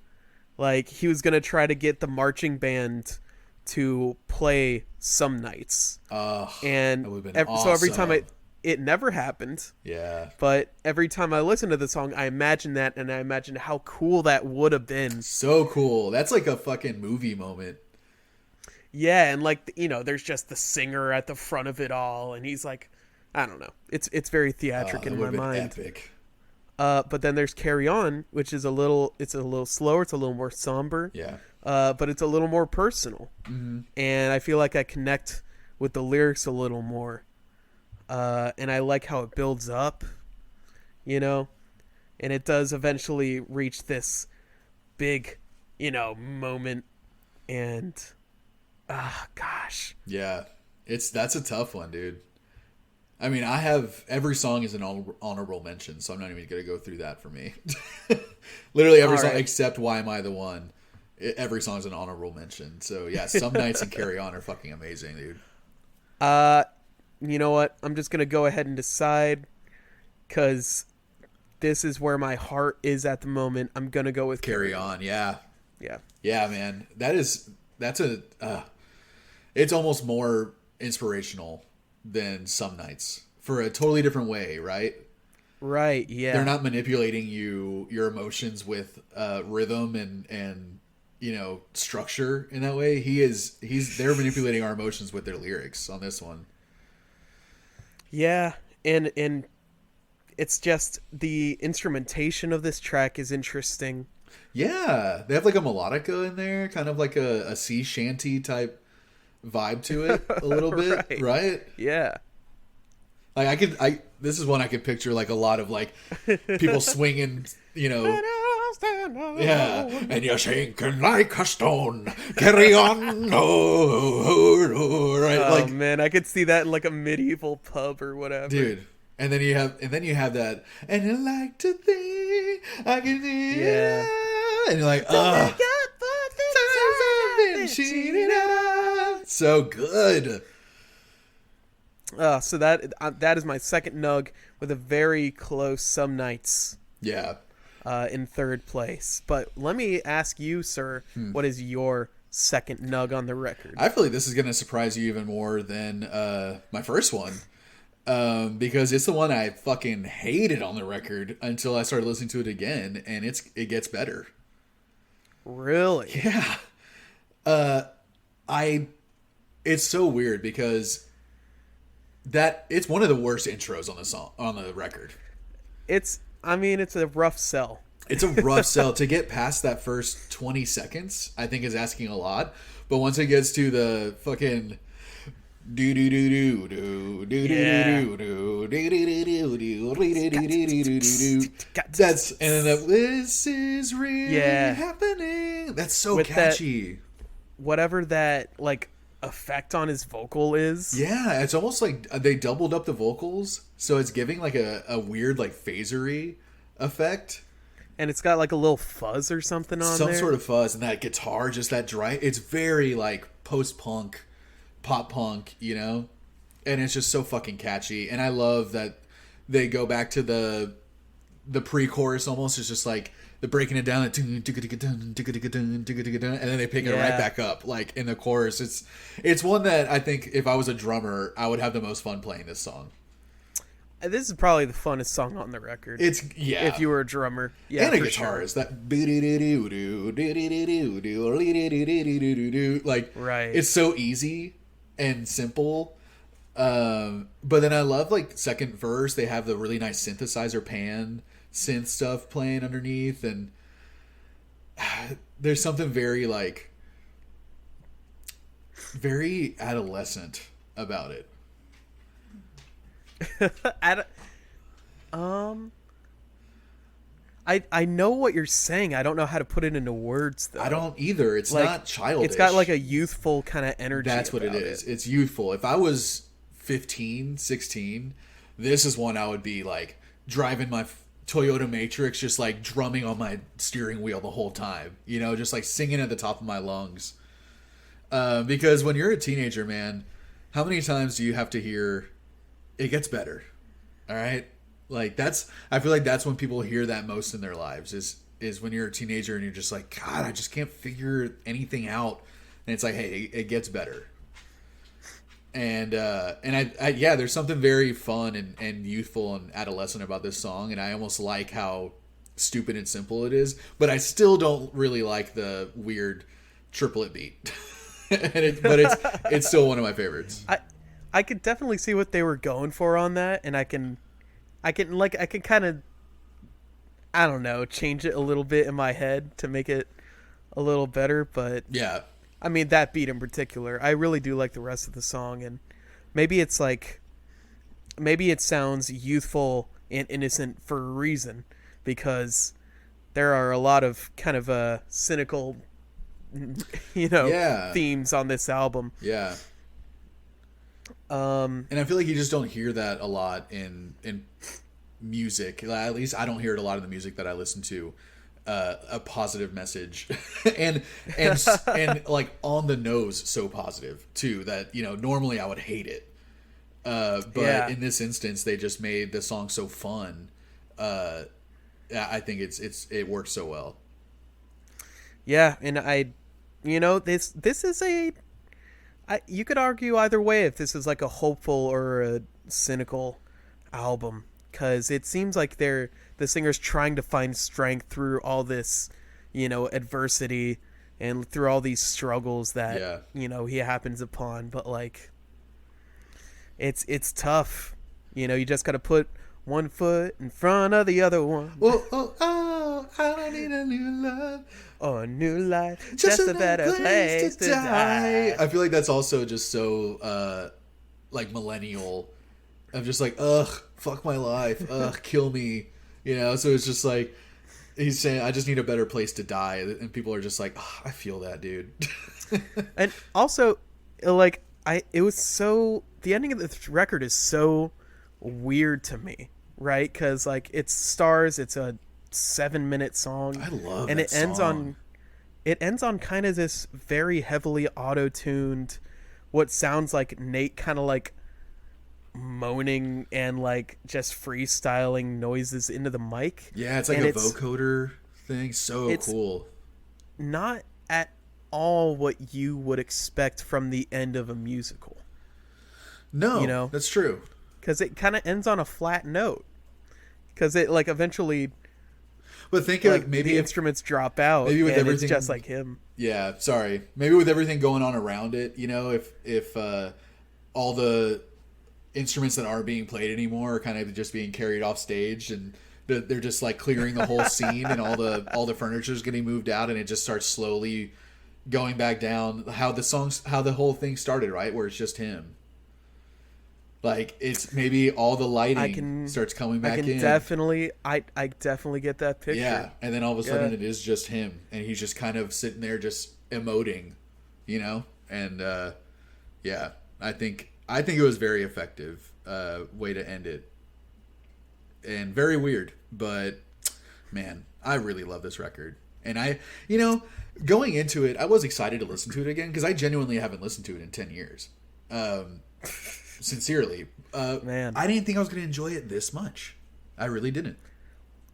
like he was gonna try to get the marching band to play Some Nights. And that would've been so every awesome. time it never happened. Yeah. But every time I listen to the song, I imagine that, and I imagine how cool that would have been. So cool. That's like a fucking movie moment. Yeah, and like, you know, there's just the singer at the front of it all, and he's like, I don't know. It's very theatric in my mind. Epic. But then there's Carry On, which is a little slower, it's a little more somber. Yeah. But it's a little more personal. Mm-hmm. And I feel like I connect with the lyrics a little more. And I like how it builds up, you know, and it does eventually reach this big, you know, moment. And gosh, yeah, that's a tough one, dude. I mean, I have every song is an honorable mention, so I'm not even gonna go through that for me. Literally every song except "Why Am I the One." Every song is an honorable mention. So yeah, Some Nights and Carry On are fucking amazing, dude. You know what? I'm just going to go ahead and decide because this is where my heart is at the moment. I'm going to go with Carry On. Yeah. Yeah. Yeah, man. It's almost more inspirational than Some Nights for a totally different way, right? Right. Yeah. They're not manipulating your emotions with rhythm and you know, structure in that way. They're manipulating our emotions with their lyrics on this one. Yeah, and it's just the instrumentation of this track is interesting. Yeah, they have like a melodica in there, kind of like a sea shanty type vibe to it a little bit, right? Yeah. Like this is one I could picture like a lot of like people swinging, you know. Yeah, and you're sinking like a stone. Carry on, right? Oh Like, man, I could see that in like a medieval pub or whatever, dude. And then you have that, and you like to think I can do Yeah. and you're like, so good. So that is my second nug with a very close Some Nights. Yeah. In third place. But let me ask you, sir, what is your second nug on the record? I feel like this is going to surprise you even more than my first one. Because it's the one I fucking hated on the record until I started listening to it again, and it gets better. Really? Yeah. It's so weird because it's one of the worst intros on the record. It's a rough sell. It's a rough sell. To get past that first 20 seconds, I think is asking a lot. But once it gets to the fucking do do do do do do do do do do, that's and then this is really happening. That's so with catchy. Whatever that like effect on his vocal is. Yeah, it's almost like they doubled up the vocals, so it's giving like a weird like phasery effect. And it's got like a little fuzz or something on there. Some sort of fuzz, and that guitar, just that dry. It's very like post-punk, pop-punk, you know? And it's just so fucking catchy. And I love that they go back to the pre-chorus almost. It's just like they're breaking it down, and then they pick it right back up. Like in the chorus, it's one that I think if I was a drummer, I would have the most fun playing this song. This is probably the funnest song on the record. If you were a drummer, and a guitarist, that like right. It's so easy and simple, But then I love like second verse. They have the really nice synthesizer pan synth stuff playing underneath, and there's something very like very adolescent about it. I know what you're saying. I don't know how to put it into words though. I don't either. It's like, not childish. It's got like a youthful kind of energy. That's what it is. It's youthful. If I was 15, 16, this is one I would be like driving my Toyota Matrix, just like drumming on my steering wheel the whole time, you know, just like singing at the top of my lungs. Because when you're a teenager, man, how many times do you have to hear it gets better? All right. Like I feel like that's when people hear that most in their lives is when you're a teenager and you're just like, God, I just can't figure anything out. And it's like, hey, it gets better. And I yeah, there's something very fun and youthful and adolescent about this song, and I almost like how stupid and simple it is, but I still don't really like the weird triplet beat. But it's still one of my favorites. I could definitely see what they were going for on that, and I can kind of, I don't know, change it a little bit in my head to make it a little better, but yeah. I mean, that beat in particular, I really do like the rest of the song, and maybe it sounds youthful and innocent for a reason, because there are a lot of kind of cynical, themes on this album. Yeah. And I feel like you just don't hear that a lot in music. At least I don't hear it a lot in the music that I listen to. A positive message, and like on the nose, so positive too that normally I would hate it. But in this instance, they just made the song so fun. I think it works so well. Yeah, and this is you could argue either way if this is like a hopeful or a cynical album, because it seems like the singer's trying to find strength through all this, adversity and through all these struggles that he happens upon. But like, it's tough. You just got to put one foot in front of the other one. Oh, I don't need a new love. Or a new life, just a better place to die. I feel like that's also just so like millennial. I'm just like, ugh, fuck my life, ugh, kill me, So it's just like he's saying, I just need a better place to die, and people are just like, oh, I feel that, dude. And also, like, it was so, the ending of the record is so weird to me, right? Because like it's a 7-minute song. I love and that song. It ends on kind of this very heavily auto-tuned, what sounds like Nate kind of like moaning and like just freestyling noises into the mic. Yeah, it's like a vocoder thing. So cool. Not at all what you would expect from the end of a musical. No, that's true. Because it kind of ends on a flat note. Because it like eventually. But think like maybe the instruments drop out. Maybe with everything, it's just like him. Yeah, sorry. Maybe with everything going on around it, if all the instruments that aren't being played anymore are kind of just being carried off stage, and they're just like clearing the whole scene, and all the furniture is getting moved out, and it just starts slowly going back down. How the whole thing started, right, where it's just him. Like it's maybe all the lighting starts coming back in. I definitely get that picture. Yeah, and then all of a sudden it is just him, and he's just kind of sitting there just emoting, and I think it was very effective way to end it, and very weird, but man, I really love this record. And going into it, I was excited to listen to it again because I genuinely haven't listened to it in 10 years. Sincerely, man, I didn't think I was going to enjoy it this much. I really didn't.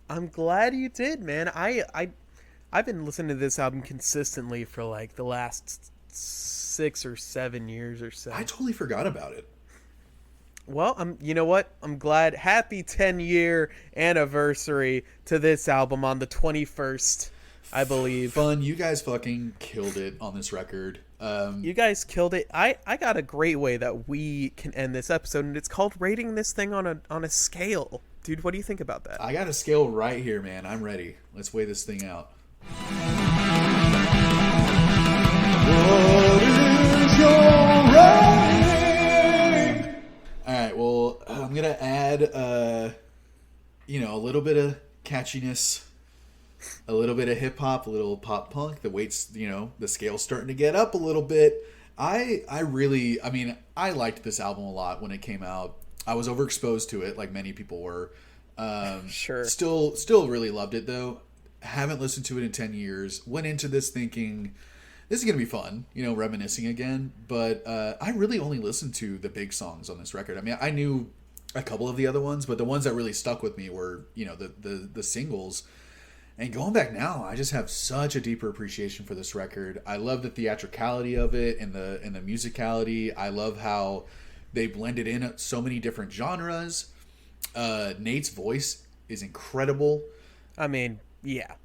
I'm glad you did, man. I've been listening to this album consistently for like the last 6 or 7 years or so. I totally forgot about it. Well, you know what? I'm glad. Happy 10-year anniversary to this album on the 21st I believe. Fun. You guys fucking killed it on this record. You guys killed it. I got a great way that we can end this episode, and it's called rating this thing on a scale. Dude, what do you think about that? I got a scale right here, man. I'm ready. Let's weigh this thing out. What is your rating? All right. Well, I'm gonna add, a little bit of catchiness, a little bit of hip hop, a little pop punk. The weights, the scale's starting to get up a little bit. I liked this album a lot when it came out. I was overexposed to it, like many people were. Sure. Still really loved it though. Haven't listened to it in 10 years. Went into this thinking this is gonna be fun, reminiscing again. But I really only listened to the big songs on this record. I mean, I knew a couple of the other ones, but the ones that really stuck with me were, the singles. And going back now, I just have such a deeper appreciation for this record. I love the theatricality of it and the musicality. I love how they blended in so many different genres. Nate's voice is incredible. I mean, yeah.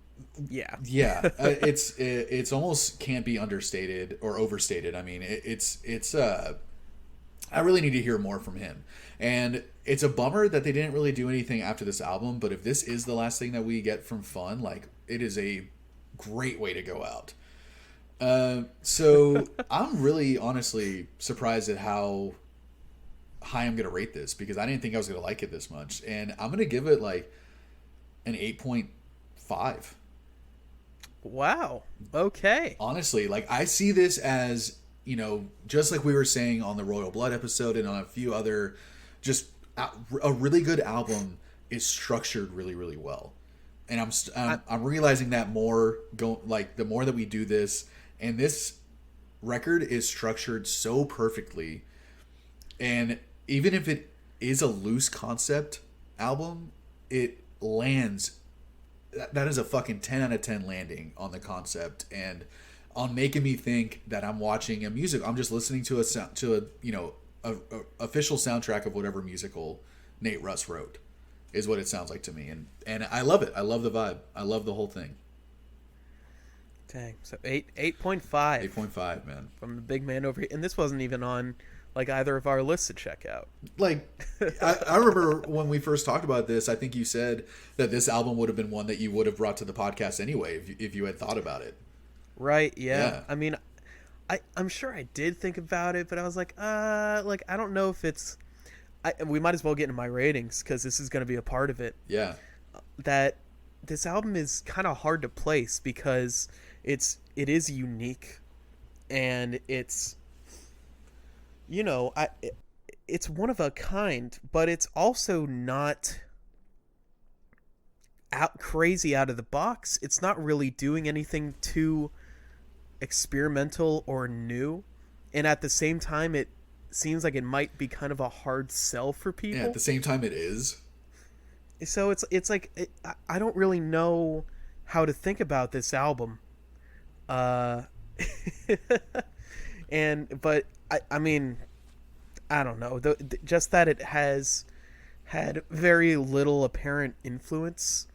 It's almost can't be understated or overstated. I mean, I really need to hear more from him. And it's a bummer that they didn't really do anything after this album, but if this is the last thing that we get from Fun, like, it is a great way to go out. So I'm really honestly surprised at how high I'm going to rate this, because I didn't think I was going to like it this much. And I'm going to give it like an 8.5. Wow. Okay. Honestly, like, I see this as, just like we were saying on the Royal Blood episode and on a few other, just a really good album is structured really, really well. And I'm realizing that more, the more that we do this, and this record is structured so perfectly. And even if it is a loose concept album, it lands. That is a fucking 10 out of 10 landing on the concept, and on making me think that I'm watching a music. I'm just listening to a official soundtrack of whatever musical Nate Russ wrote, is what it sounds like to me. And I love it. I love the vibe. I love the whole thing. Dang. So 8.5. 8.5, man. From the big man over here. And this wasn't even on like either of our lists to check out. Like, I remember when we first talked about this, I think you said that this album would have been one that you would have brought to the podcast anyway if you had thought about it. Right, yeah. I mean, I'm sure I did think about it, but I was like, I don't know if it's... we might as well get into my ratings, because this is going to be a part of it. Yeah. That this album is kind of hard to place, because it is unique, and it's... it's one of a kind, but it's also not crazy out of the box. It's not really doing anything too experimental or new, and at the same time, it seems like it might be kind of a hard sell for people. Yeah, at the same time, it is. So it's like I don't really know how to think about this album. But I mean, I don't know. Just that it has had very little apparent influence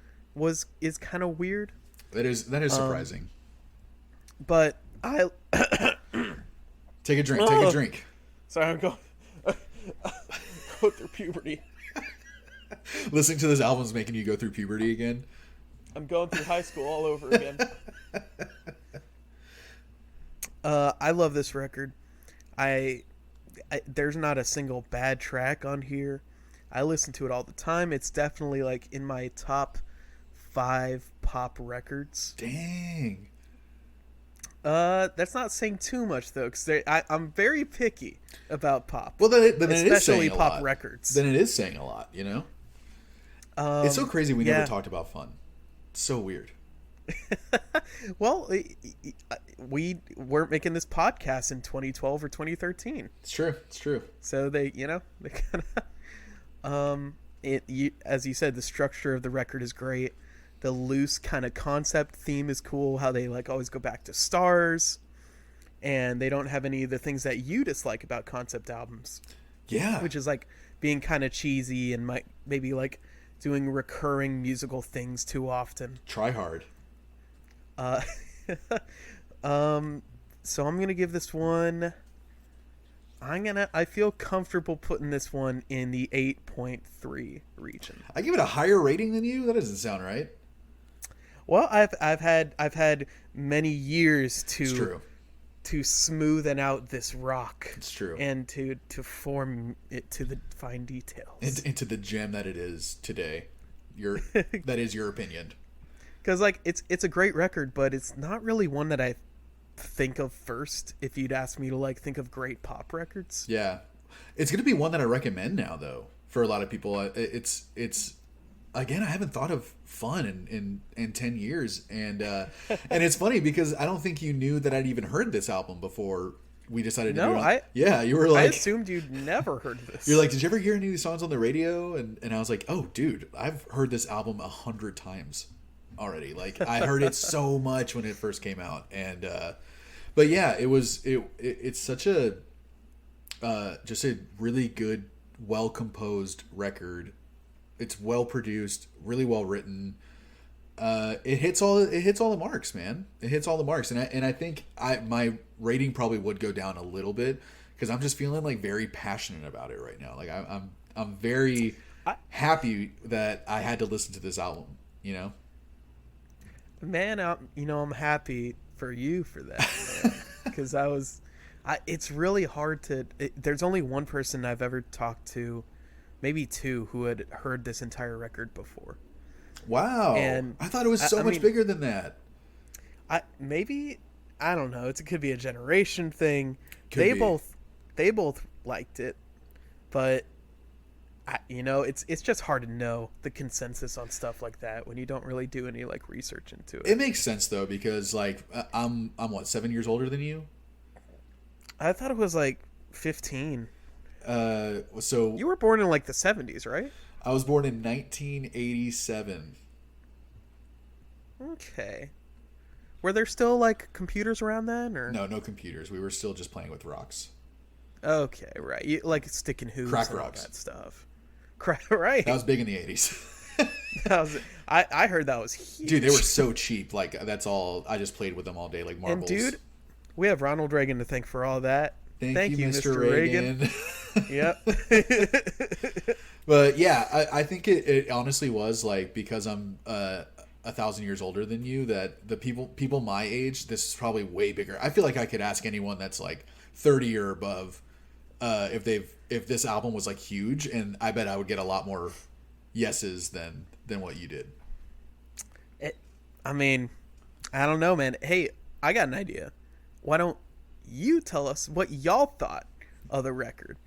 is kind of weird. That is surprising. But I take a drink. Take a drink. Sorry, I'm going go through puberty. Listening to this album's making you go through puberty again. I'm going through high school all over again. I love this record. There's not a single bad track on here. I listen to it all the time. It's definitely like in my top 5 pop records. Dang. That's not saying too much though, because I'm very picky about pop. Well, then it is especially saying pop a lot. Records. Then it is saying a lot, it's so crazy we never talked about Fun. It's so weird. Well, we weren't making this podcast in 2012 or 2013. It's true. So they kind of, as you said, the structure of the record is great. The loose kind of concept theme is cool. How they like always go back to stars, and they don't have any of the things that you dislike about concept albums. Yeah, which is like being kind of cheesy and maybe like doing recurring musical things too often. Try hard. Uh, so I'm gonna give this one. I feel comfortable putting this one in the 8.3 region. I give it a higher rating than you. That doesn't sound right. Well, I've had many years It's true. to smoothen out this rock. It's true. And to form it to the fine details. Into the gem that it is today. That is your opinion. Because like it's a great record, but it's not really one that I think of first. If you'd ask me to like think of great pop records, Yeah, it's gonna be one that I recommend now, though, for a lot of people. It's again, I haven't thought of Fun in 10 years, and it's funny because I don't think you knew that I'd even heard this album before we decided to do it. Yeah, you were like, I assumed you'd never heard this. You're like, did you ever hear any of these songs on the radio? And I was like, oh, dude, I've heard this album 100 times already. Like, I heard it so much when it first came out, and but yeah, it's such a just a really good, well composed record. It's well produced, really well written. It hits all the marks, man. It hits all the marks, and I think my rating probably would go down a little bit because I'm just feeling like very passionate about it right now. Like I'm very happy that I had to listen to this album. You know, man, I'm happy for you for that, because it's really hard to. There's only one person I've ever talked to, maybe two, who had heard this entire record before. Wow. And I thought it was so much bigger than that. I don't know. It could be a generation thing. They both liked it, but it's just hard to know the consensus on stuff like that when you don't really do any like research into it. It makes sense though, because like I'm what, 7 years older than you? I thought it was like 15. So you were born in like the 70s, right? I was born in 1987. Okay. Were there still like computers around then, or no computers? We were still just playing with rocks. Okay, right. You like sticking hoops Crack and rocks. all that stuff. Right. That was big in the 80s. I heard that was huge. Dude, they were so cheap. Like, that's all. I just played with them all day, like marbles. And dude, we have Ronald Reagan to thank for all that. Thank you, Mr. Reagan. Yep. But yeah, I think it honestly was like, because I'm 1,000 years older than you, that the people my age, this is probably way bigger. I feel like I could ask anyone that's like 30 or above if this album was like huge, and I bet I would get a lot more yeses than what you did. I mean, I don't know, man. Hey, I got an idea. Why don't you tell us what y'all thought of the record?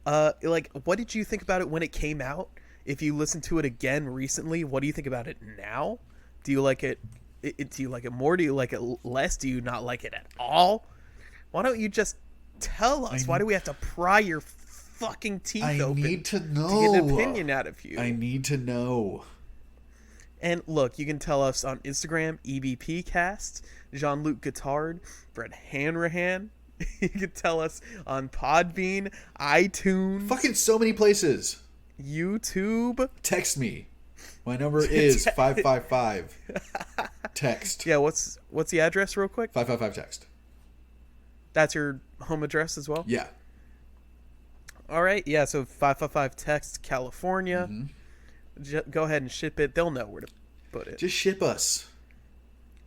Like, what did you think about it when it came out? If you listen to it again recently, what do you think about it now? Do you like it? Do you like it more? Do you like it less? Do you not like it at all? Why don't you just tell us? Why do we have to pry your fucking teeth open? I need to know. To get an opinion out of you. I need to know. And look, you can tell us on Instagram, EBPcast, Jean-Luc Guitard, Brett Hanrahan. You can tell us on Podbean, iTunes. Fucking so many places. YouTube. Text me. My number is 555. Text. Yeah, what's the address real quick? 555 text. That's your home address as well? Yeah. All right. Yeah, so 555 text California. Mm-hmm. Go ahead and ship it. They'll know where to put it. Just ship us.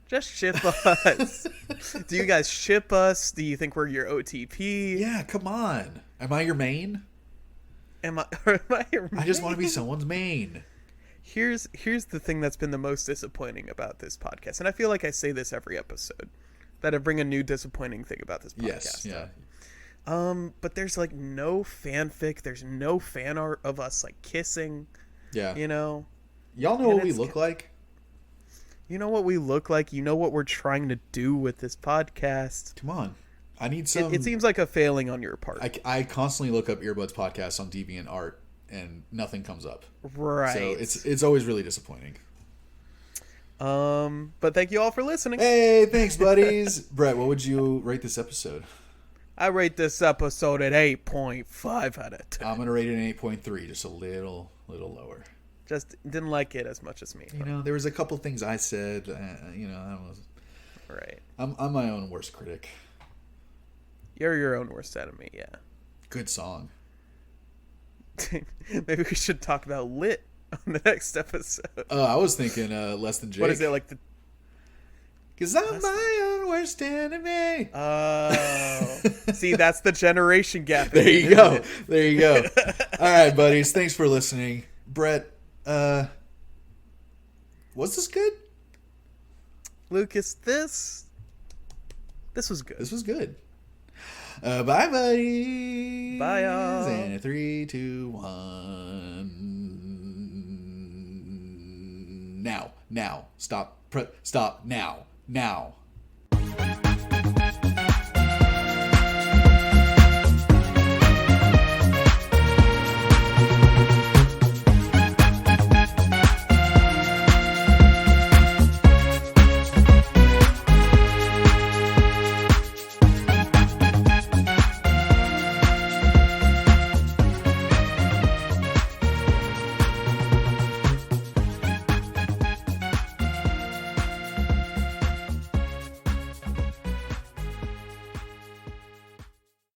Just ship us. Do you guys ship us? Do you think we're your OTP? Yeah, come on. Am I your main? Am I your main? I just want to be someone's main. Here's the thing that's been the most disappointing about this podcast, and I feel like I say this every episode, that I bring a new disappointing thing about this podcast. Yes, yeah. But there's like no fanfic. There's no fan art of us like kissing. Yeah. You know. Y'all know what we look like? You know what we look like. You know what we're trying to do with this podcast. Come on. I need some. It seems like a failing on your part. I constantly look up Earbuds podcasts on DeviantArt and nothing comes up. Right. So it's always really disappointing. But thank you all for listening. Hey, thanks, buddies. Brett, what would you rate this episode? I rate this episode at 8.5 out of 10. I'm gonna rate it an 8.3, just a little lower. Just didn't like it as much as me. You know, there was a couple things I said. I don't know. Right. I'm my own worst critic. You're your own worst enemy, yeah. Good song. Maybe we should talk about Lit on the next episode. Oh, I was thinking Less Than Jake. What is it, like the... Because I'm my own worst enemy. Oh. See, that's the generation gap. There you go. There you go. All right, buddies. Thanks for listening. Brett, was this good? Lucas, this was good. This was good. Bye, buddies. Bye, y'all. And 3, 2, 1. Now. Stop. Stop now.